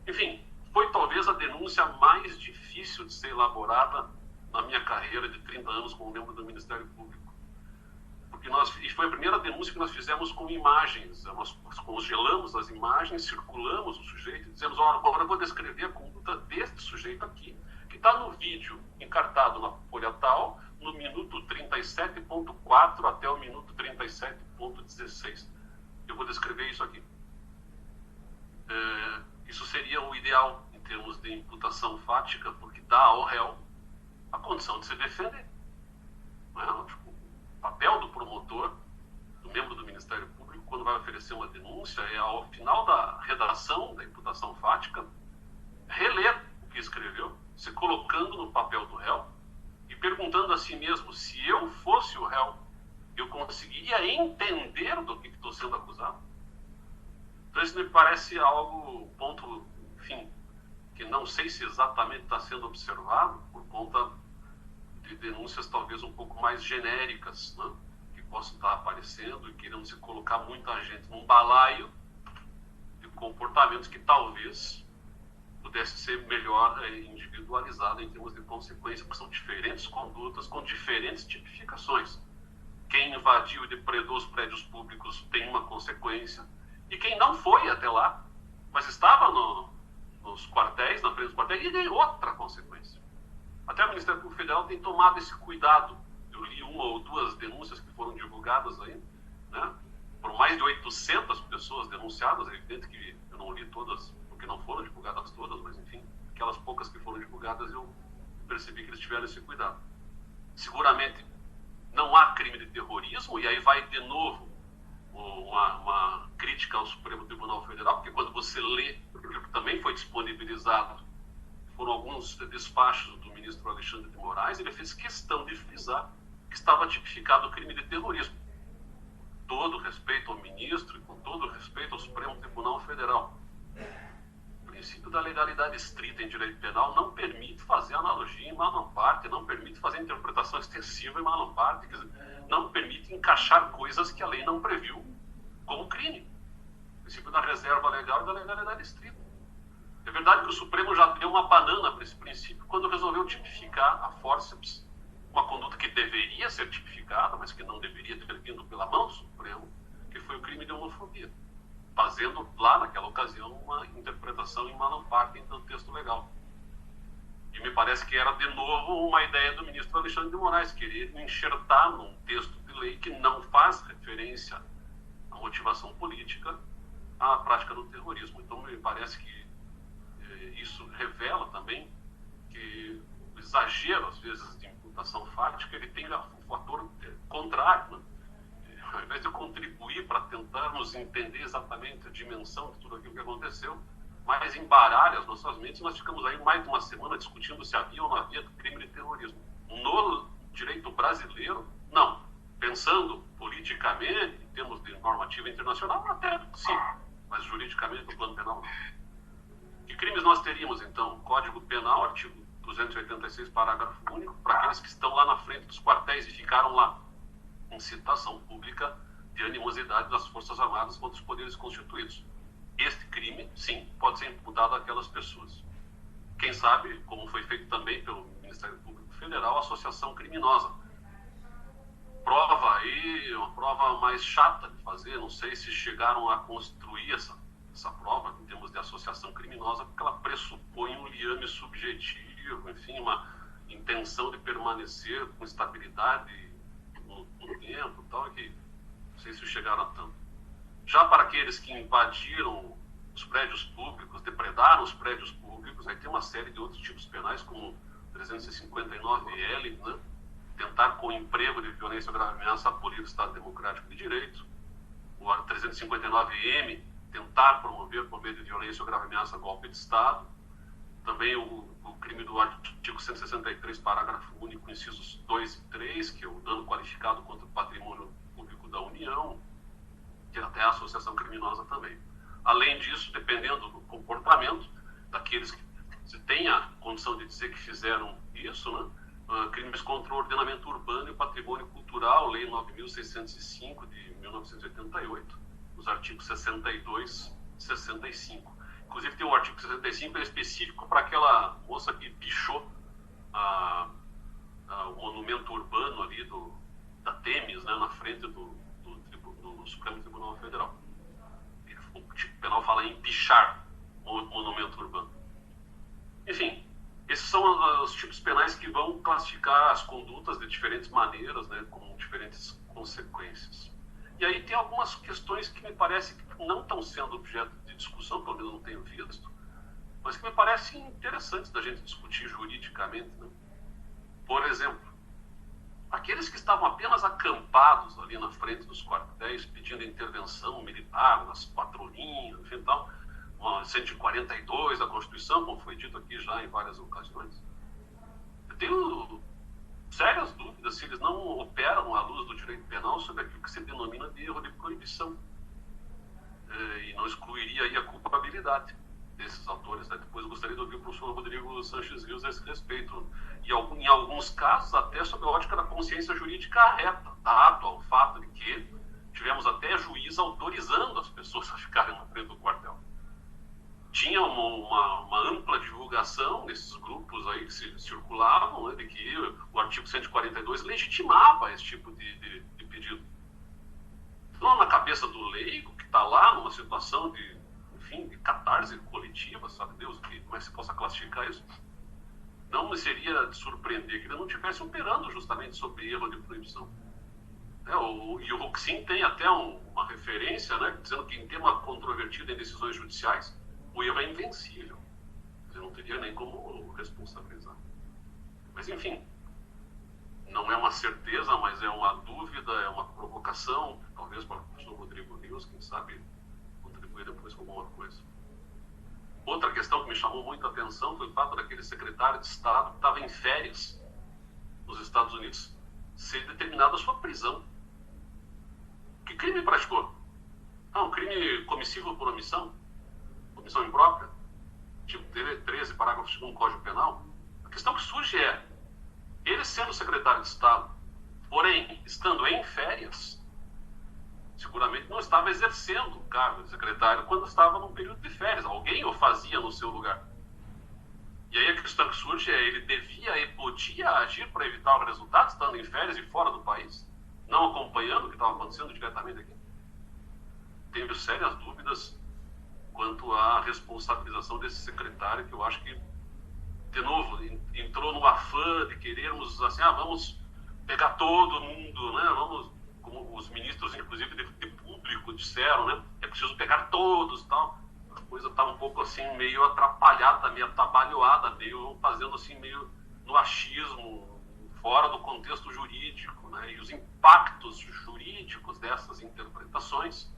enfim, foi talvez a denúncia mais difícil de ser elaborada na minha carreira de 30 anos como membro do Ministério Público. E foi a primeira denúncia que nós fizemos com imagens. Nós congelamos as imagens, circulamos o sujeito e dizemos: agora eu vou descrever a conduta deste sujeito aqui, que está no vídeo encartado na folha tal, no minuto 37.4 até o minuto 37.16. Eu vou descrever isso aqui. Isso seria o ideal em termos de imputação fática, porque dá ao réu a condição de se defender. Não é? Tipo, o papel do promotor, do membro do Ministério Público, quando vai oferecer uma denúncia, é ao final da redação da imputação fática, reler o que escreveu, se colocando no papel do réu e perguntando a si mesmo: se eu fosse o réu, eu conseguiria entender do que estou sendo acusado? Então isso me parece algo, ponto, enfim, que não sei se exatamente está sendo observado por conta de denúncias talvez um pouco mais genéricas, né, que possam estar aparecendo e querendo se colocar muita gente num balaio de comportamentos que talvez pudesse ser melhor individualizado em termos de consequência, porque são diferentes condutas com diferentes tipificações. Quem invadiu e depredou os prédios públicos tem uma consequência, e quem não foi até lá, mas estava nos quartéis, na frente dos quartéis, e tem outra consequência. Até o Ministério Público Federal tem tomado esse cuidado. Eu li uma ou duas denúncias que foram divulgadas aí, né, por mais de 800 pessoas denunciadas. É evidente que eu não li todas, porque não foram divulgadas todas, mas enfim, aquelas poucas que foram divulgadas eu percebi que eles tiveram esse cuidado. Seguramente não há crime de terrorismo, e aí vai de novo uma crítica ao Supremo Tribunal Federal, porque quando você lê aquilo que também foi disponibilizado, foram alguns despachos do ministro Alexandre de Moraes, ele fez questão de frisar que estava tipificado o crime de terrorismo. Todo respeito ao ministro e com todo respeito ao Supremo Tribunal Federal. O princípio da legalidade estrita em direito penal não permite fazer analogia em mala parte, não permite fazer interpretação extensiva em mala parte, quer dizer, não permite encaixar coisas que a lei não previu como crime. O princípio da reserva legal e da legalidade estrita. É verdade que o Supremo já deu uma banana para esse princípio quando resolveu tipificar a fórceps, uma conduta que deveria ser tipificada, mas que não deveria ter vindo pela mão do Supremo, que foi o crime de homofobia, fazendo lá naquela ocasião uma interpretação em mala parte do texto legal. E me parece que era de novo uma ideia do ministro Alexandre de Moraes, querer enxertar num texto de lei que não faz referência à motivação política à prática do terrorismo. Então me parece que isso revela também que o exagero, às vezes, de imputação fática, ele tem um fator contrário, né? Ao invés de contribuir para tentarmos entender exatamente a dimensão de tudo aquilo que aconteceu, mas embaralha as nossas mentes, nós ficamos aí mais de uma semana discutindo se havia ou não havia crime de terrorismo. No direito brasileiro, não. Pensando politicamente, em termos de normativa internacional, até sim, mas juridicamente, no plano penal, não. Que crimes nós teríamos, então? Código Penal, artigo 286, parágrafo único, para aqueles que estão lá na frente dos quartéis e ficaram lá. Incitação pública de animosidade das Forças Armadas contra os poderes constituídos. Este crime, sim, pode ser imputado àquelas pessoas. Quem sabe, como foi feito também pelo Ministério Público Federal, associação criminosa. Prova aí, uma prova mais chata de fazer, não sei se chegaram a construir essa prova em termos de associação criminosa, porque ela pressupõe um liame subjetivo, enfim, uma intenção de permanecer com estabilidade no tempo, tal, que não sei se chegaram a tanto. Já para aqueles que invadiram os prédios públicos, depredaram os prédios públicos, aí tem uma série de outros tipos penais, como 359L, né? Tentar com emprego de violência ou grave ameaça abolir o Estado Democrático de Direito. O 359M, tentar promover por meio de violência ou grave ameaça golpe de Estado. Também o crime do artigo 163, parágrafo único, incisos 2 e 3, que é o dano qualificado contra o patrimônio público da União, que é até a associação criminosa também. Além disso, dependendo do comportamento daqueles que se tem a condição de dizer que fizeram isso, né? Crimes contra o ordenamento urbano e o patrimônio cultural, Lei 9.605 de 1988, os artigos 62 e 65. Inclusive tem o artigo 65 específico para aquela moça que pichou o monumento urbano ali da Temis, né, na frente do Supremo Tribunal Federal. O tipo penal fala em pichar o monumento urbano. Enfim, esses são os tipos penais que vão classificar as condutas de diferentes maneiras, né, com diferentes consequências. E aí tem algumas questões que me parece que não estão sendo objeto de discussão, pelo menos não tenho visto, mas que me parecem interessantes da gente discutir juridicamente, né? Por exemplo, aqueles que estavam apenas acampados ali na frente dos quartéis, pedindo intervenção militar, nas patrulhinhas, enfim, tal, 142 da Constituição, como foi dito aqui já em várias ocasiões. Eu tenho sérias dúvidas se eles não operam à luz do direito penal sobre aquilo que se denomina de erro de proibição. E não excluiria aí a culpabilidade desses autores, né? Depois eu gostaria de ouvir o professor Rodrigo Sanches Rios a esse respeito. E em alguns casos, até sob a ótica da consciência jurídica reta, dado ao fato de que tivemos até juiz autorizando as pessoas a ficarem na frente do quartel. Tinha uma ampla divulgação nesses grupos aí que circulavam, né, de que o artigo 142 legitimava esse tipo de pedido. Então, na cabeça do leigo, que está lá numa situação de catarse coletiva, sabe Deus, como é que se possa classificar isso? Não me seria de surpreender que ele não estivesse operando justamente sobre erro de proibição. E o Roxin tem até uma referência, né, dizendo que em tema controvertido em decisões judiciais, o erro é invencível. Você não teria nem como responsabilizar. Mas, enfim, não é uma certeza, mas é uma dúvida, é uma provocação, talvez para o professor Rodrigo Rios, quem sabe contribuir depois com alguma coisa. Outra questão que me chamou muita atenção foi o fato daquele secretário de Estado que estava em férias nos Estados Unidos ser determinada a sua prisão. Que crime praticou? Um crime comissivo por omissão imprópria, tipo 13, parágrafo 2º do Código Penal. A questão que surge é, ele sendo secretário de Estado, porém, estando em férias, seguramente não estava exercendo o cargo de secretário quando estava num período de férias. Alguém o fazia no seu lugar. E aí a questão que surge é, ele devia e podia agir para evitar o resultado, estando em férias e fora do país, não acompanhando o que estava acontecendo diretamente aqui? Tenho sérias dúvidas quanto à responsabilização desse secretário, que eu acho que, de novo, entrou no afã de querermos, assim, vamos pegar todo mundo, né? Vamos, como os ministros, inclusive, de público disseram, né? É preciso pegar todos e tal. A coisa está um pouco, assim, meio atrapalhada, meio atabalhoada, meio fazendo, assim, meio no achismo, fora do contexto jurídico, né? E os impactos jurídicos dessas interpretações,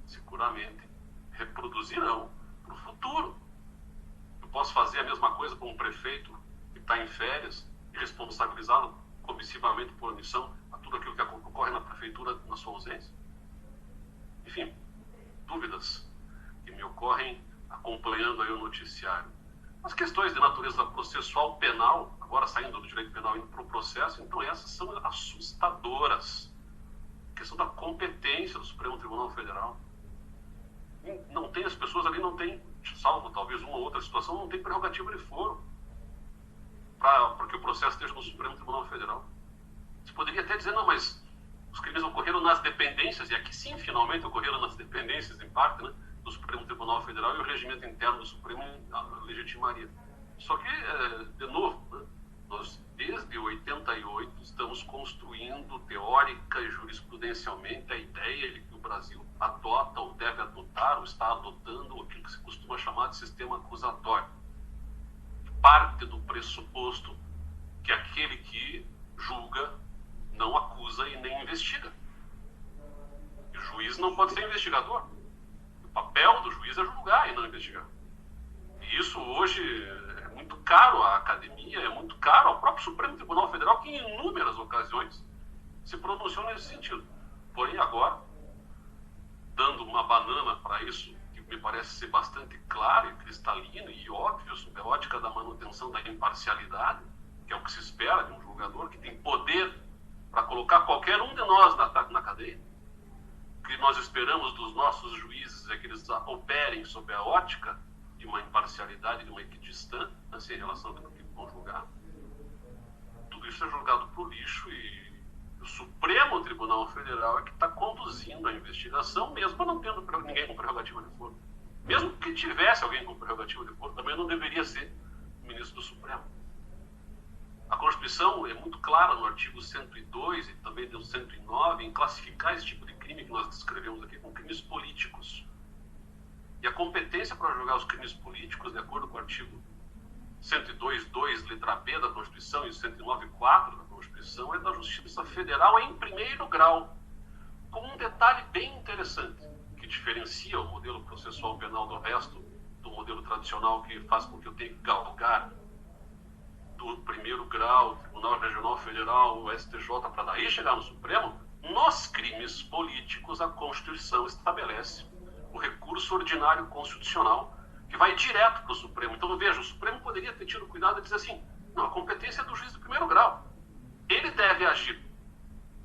seguramente, reproduzirão para o futuro. Eu posso fazer a mesma coisa com um prefeito que está em férias e responsabilizá-lo comissivamente por omissão a tudo aquilo que ocorre na prefeitura na sua ausência? Enfim, dúvidas que me ocorrem acompanhando aí o noticiário. As questões de natureza processual penal, agora saindo do direito penal indo para o processo, então essas são assustadoras. questão da competência do Supremo Tribunal Federal. Não tem, as pessoas ali não têm, salvo talvez uma ou outra situação, não tem prerrogativa de foro para que o processo esteja no Supremo Tribunal Federal. Você poderia até dizer, não, mas os crimes ocorreram nas dependências, e aqui sim, finalmente, ocorreram nas dependências, em parte, né, do Supremo Tribunal Federal, e o regimento interno do Supremo legitimaria. Só que, de novo, né, nós, desde 88, estamos construindo teórica e jurisprudencialmente a ideia de que o Brasil adota ou deve adotar, ou está adotando aquilo que se costuma chamar de sistema acusatório. Parte do pressuposto que aquele que julga não acusa e nem investiga. E o juiz não pode ser investigador. O papel do juiz é julgar e não investigar. E isso hoje é muito caro à academia, é muito caro ao próprio Supremo Tribunal Federal, que em inúmeras ocasiões se pronunciou nesse sentido. Porém, agora, dando uma banana para isso, que me parece ser bastante claro e cristalino e óbvio, sob a ótica da manutenção da imparcialidade, que é o que se espera de um julgador que tem poder para colocar qualquer um de nós na cadeia. O que nós esperamos dos nossos juízes é que eles operem sob a ótica de uma imparcialidade, de uma equidistância em relação ao que vão julgar. Tudo isso é jogado para o lixo e o Supremo Tribunal Federal é que está conduzindo a investigação, mesmo não tendo ninguém com prerrogativa de foro. Mesmo que tivesse alguém com prerrogativa de foro, também não deveria ser o ministro do Supremo. A Constituição é muito clara no artigo 102 e também no 109 em classificar esse tipo de crime que nós descrevemos aqui como crimes políticos. E a competência para julgar os crimes políticos, de acordo com o artigo 102.2, letra B da Constituição, e 109.4 da Constituição, é da Justiça Federal em primeiro grau. Com um detalhe bem interessante, que diferencia o modelo processual penal do resto do modelo tradicional, que faz com que eu tenha que galgar do primeiro grau, Tribunal Regional Federal, o STJ, para daí chegar no Supremo. Nos crimes políticos, a Constituição estabelece o recurso ordinário constitucional, que vai direto para o Supremo. Então, veja, o Supremo poderia ter tido cuidado de dizer assim, não, a competência é do juiz do primeiro grau. Ele deve agir.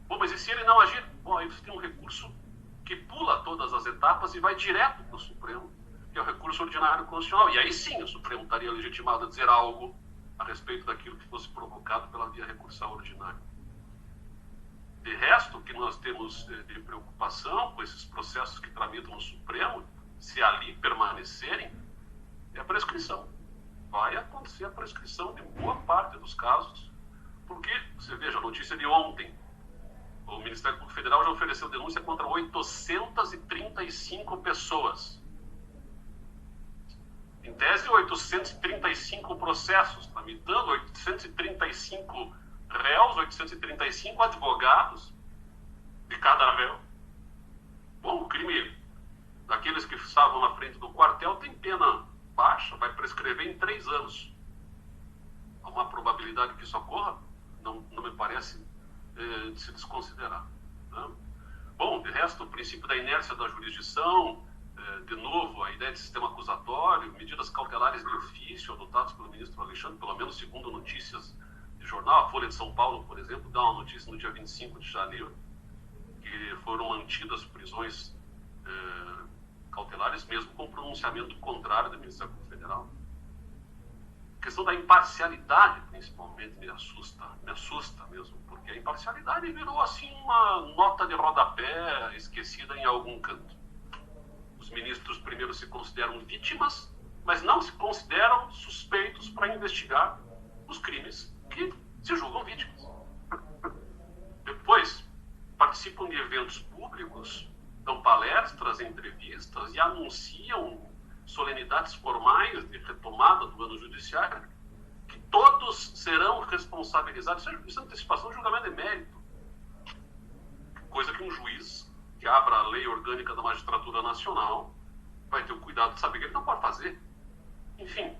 Bom, mas e se ele não agir? Bom, aí você tem um recurso que pula todas as etapas e vai direto para o Supremo, que é o recurso ordinário constitucional. E aí sim o Supremo estaria legitimado a dizer algo a respeito daquilo que fosse provocado pela via recursal ordinária. De resto, o que nós temos de preocupação com esses processos que tramitam no Supremo, se ali permanecerem, é a prescrição. Vai acontecer a prescrição de boa parte dos casos, porque, você veja, a notícia de ontem, o Ministério Público Federal já ofereceu denúncia contra 835 pessoas. Em tese, 835 processos, tramitando 835 réus, 835 advogados de cada réu. Bom, o crime daqueles que estavam na frente do quartel tem pena baixa, vai prescrever em 3 anos. Há uma probabilidade que isso ocorra? Não me parece de se desconsiderar. Né? Bom, de resto, o princípio da inércia da jurisdição, de novo, a ideia de sistema acusatório, medidas cautelares de ofício adotadas pelo ministro Alexandre, pelo menos segundo notícias de jornal, a Folha de São Paulo, por exemplo, dá uma notícia no dia 25 de janeiro, que foram mantidas prisões cautelares, mesmo com pronunciamento contrário do Ministério Público Federal. A questão da imparcialidade, principalmente, me assusta mesmo, porque a imparcialidade virou assim uma nota de rodapé esquecida em algum canto. Os ministros primeiro se consideram vítimas, mas não se consideram suspeitos para investigar os crimes que se julgam vítimas. Depois, participam de eventos públicos, dão palestras, entrevistas e anunciam solenidades formais de retomada do ano judiciário, que todos serão responsabilizados. Isso é antecipação de julgamento de mérito. Coisa que um juiz que abra a lei orgânica da magistratura nacional vai ter o cuidado de saber que ele não pode fazer. Enfim,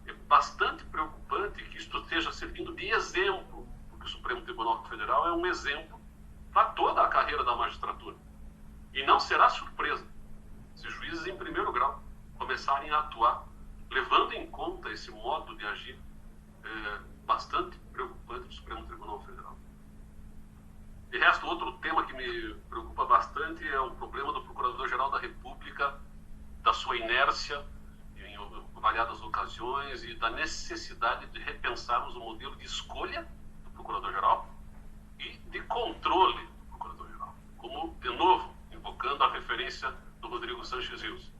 é bastante preocupante que isto esteja servindo de exemplo, porque o Supremo Tribunal Federal é um exemplo para toda a carreira da magistratura. E não será surpresa se juízes em primeiro grau começarem a atuar, levando em conta esse modo de agir bastante preocupante do Supremo Tribunal Federal. De resto, outro tema que me inércia em variadas ocasiões e da necessidade de repensarmos o modelo de escolha do Procurador-Geral e de controle do Procurador-Geral, como, de novo, invocando a referência do Rodrigo Sanches Rios.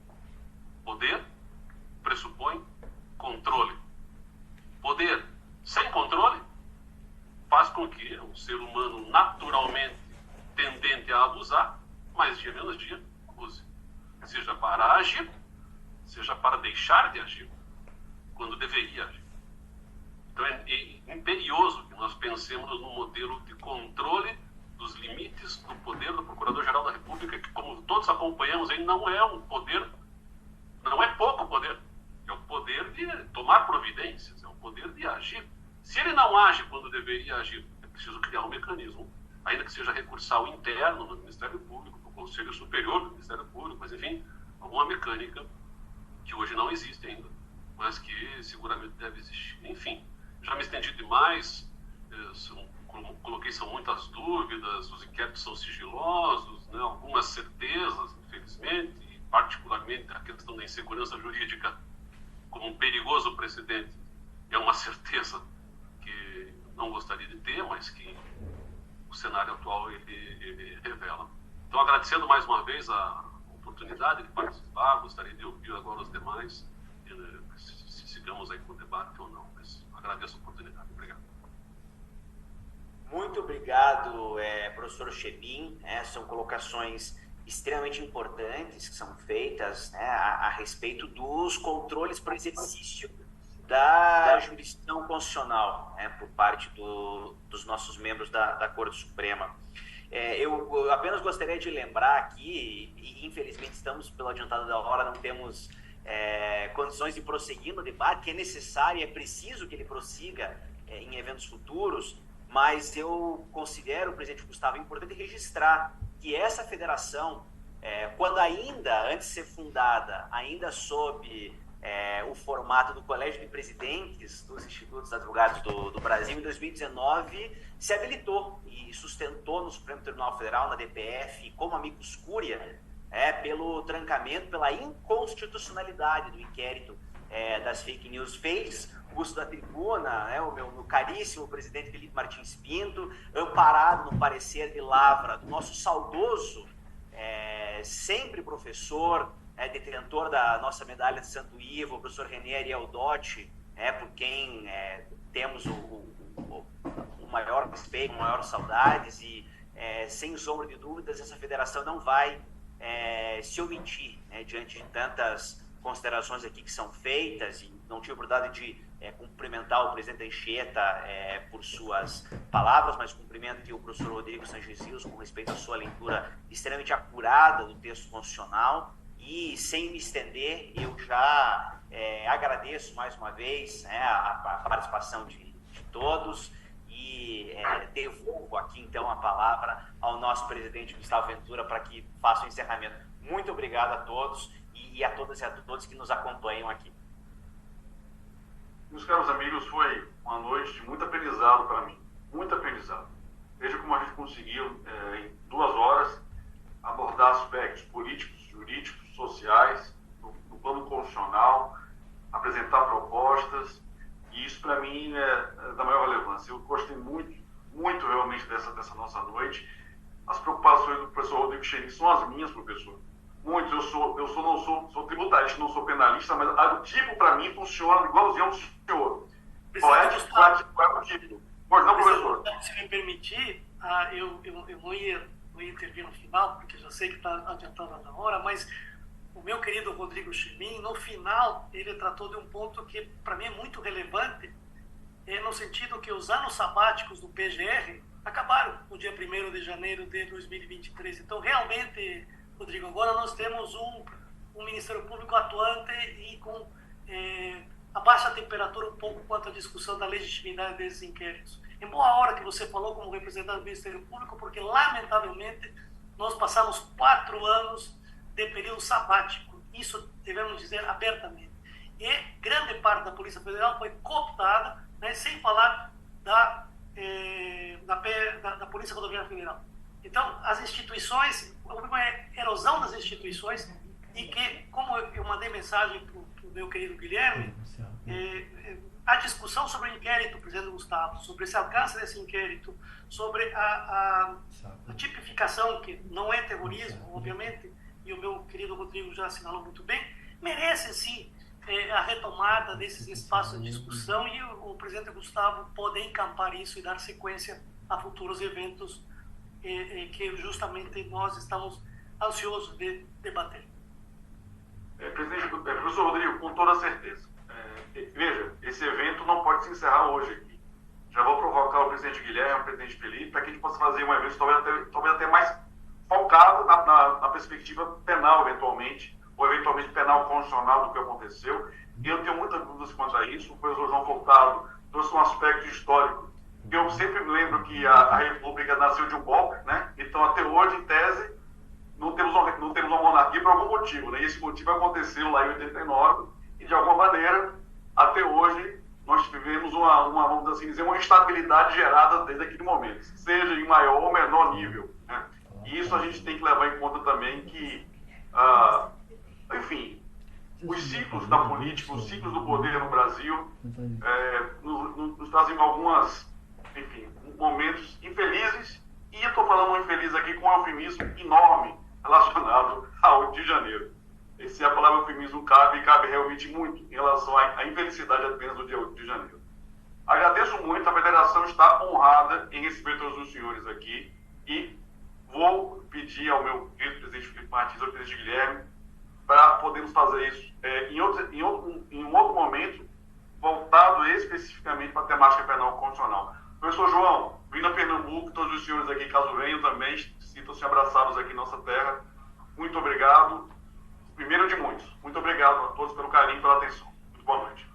Poder pressupõe controle. Poder sem controle faz com que um ser humano naturalmente tendente a abusar, mais dia menos dia, abuse. Seja para agir, seja para deixar de agir, quando deveria agir. Então é imperioso que nós pensemos no modelo de controle dos limites do poder do Procurador-Geral da República, que, como todos acompanhamos, ele não é um poder, não é pouco poder, é o poder de tomar providências, é o poder de agir. Se ele não age quando deveria agir, é preciso criar um mecanismo, ainda que seja recursal interno no Ministério Público, no Conselho Superior do Ministério Público, mas enfim, alguma mecânica que hoje não existe ainda, mas que seguramente deve existir. Enfim, já me estendi demais, coloquei são muitas dúvidas, os inquéritos são sigilosos, né, algumas certezas, infelizmente, e particularmente a questão da insegurança jurídica como um perigoso precedente, é uma certeza que não gostaria de ter, mas que o cenário atual ele revela. Então, agradecendo mais uma vez a oportunidade de participar, gostaria de ouvir agora os demais, se sigamos aí com o debate ou não, mas agradeço a oportunidade. Obrigado. Muito obrigado, professor Chebin. São colocações extremamente importantes que são feitas, né, a respeito dos controles para o exercício da jurisdição constitucional, né, por parte dos nossos membros da Corte Suprema. Eu apenas gostaria de lembrar aqui, e infelizmente estamos pelo adiantado da hora, não temos condições de prosseguir no debate, que é necessário e é preciso que ele prossiga em eventos futuros, mas eu considero, presidente Gustavo, importante registrar que essa federação, quando ainda, antes de ser fundada, ainda sob o formato do Colégio de Presidentes dos Institutos Advogados do Brasil, em 2019, se habilitou e sustentou no Supremo Tribunal Federal, na DPF, como amicus curiae, pelo trancamento, pela inconstitucionalidade do inquérito das fake news. Fez uso da tribuna, o meu caríssimo presidente Felipe Martins Pinto, amparado no parecer de lavra do nosso saudoso, sempre professor, detentor da nossa medalha de Santo Ivo, o professor René Ariel Dotti, por quem temos o maior respeito, maior saudades, e sem sombra de dúvidas essa federação não vai se omitir, diante de tantas considerações aqui que são feitas, e não tive a oportunidade de cumprimentar o presidente Anchieta por suas palavras, mas cumprimento aqui o professor Rodrigo Sanches Rios com respeito à sua leitura extremamente acurada do texto constitucional. E, sem me estender, eu já agradeço mais uma vez a participação de todos e devolvo aqui, então, a palavra ao nosso presidente Gustavo Ventura para que faça o encerramento. Muito obrigado a todos e a todas e a todos que nos acompanham aqui. Meus caros amigos, foi uma noite de muito aprendizado para mim, muito aprendizado. Veja como a gente conseguiu, em 2 horas, abordar aspectos políticos, jurídicos, sociais, no plano constitucional, apresentar propostas, e isso para mim é da maior relevância. Eu gostei muito realmente dessa nossa noite. As preocupações do professor Rodrigo Chebin são as minhas, professor. Muito, eu sou tributarista, não sou penalista, mas o tipo para mim funciona igualzinho ao senhor. Qual é o tipo? Pois não, professor? Se me permitir, eu não ia intervir no final, porque já sei que está adiantada na hora, mas o meu querido Rodrigo Chebin, no final, ele tratou de um ponto que para mim é muito relevante, no sentido que os anos sabáticos do PGR acabaram no dia 1º de janeiro de 2023. Então, realmente, Rodrigo, agora nós temos um Ministério Público atuante e com a baixa temperatura um pouco quanto à discussão da legitimidade desses inquéritos. Em boa hora que você falou como representante do Ministério Público, porque, lamentavelmente, nós passamos 4 anos de período sabático. Isso devemos dizer abertamente. E grande parte da Polícia Federal foi cooptada, sem falar da Polícia Rodoviária Federal. Então, as instituições, houve uma erosão das instituições e que, como como eu mandei mensagem para o meu querido Guilherme, a discussão sobre o inquérito, presidente Gustavo, sobre esse alcance desse inquérito, sobre a tipificação, que não é terrorismo, obviamente, e o meu querido Rodrigo já assinalou muito bem, merece, sim, a retomada desses espaços de discussão, e o presidente Gustavo pode encampar isso e dar sequência a futuros eventos que justamente nós estamos ansiosos de debater. Professor Rodrigo, com toda certeza. Veja, esse evento não pode se encerrar hoje aqui. Já vou provocar o presidente Guilherme, o presidente Felipe, para que a gente possa fazer um evento talvez até mais focado na perspectiva penal, eventualmente, ou eventualmente penal constitucional do que aconteceu. E eu tenho muitas dúvidas quanto a isso. O professor João Furtado trouxe um aspecto histórico. Eu sempre me lembro que a República nasceu de um golpe, né? Então, até hoje, em tese, não temos uma monarquia por algum motivo, né? E esse motivo aconteceu lá em 89, e de alguma maneira, até hoje, nós tivemos vamos assim dizer, uma instabilidade gerada desde aquele momento, seja em maior ou menor nível, né? E isso a gente tem que levar em conta também que, enfim, os ciclos da política, os ciclos do poder no Brasil nos trazem momentos infelizes, e eu estou falando infeliz aqui com um eufemismo enorme relacionado ao 8 de janeiro. Essa é a palavra eufemismo, cabe realmente muito em relação à infelicidade apenas do dia 8 de janeiro. Agradeço muito, a federação está honrada em receber todos os senhores aqui, e vou pedir ao meu querido presidente Felipe Martins, ao presidente Guilherme, para podermos fazer isso em um outro momento, voltado especificamente para a temática penal constitucional. Professor João, vindo a Pernambuco, todos os senhores aqui, caso venham também, sintam-se abraçados aqui em nossa terra. Muito obrigado. Primeiro de muitos. Muito obrigado a todos pelo carinho e pela atenção. Muito boa noite.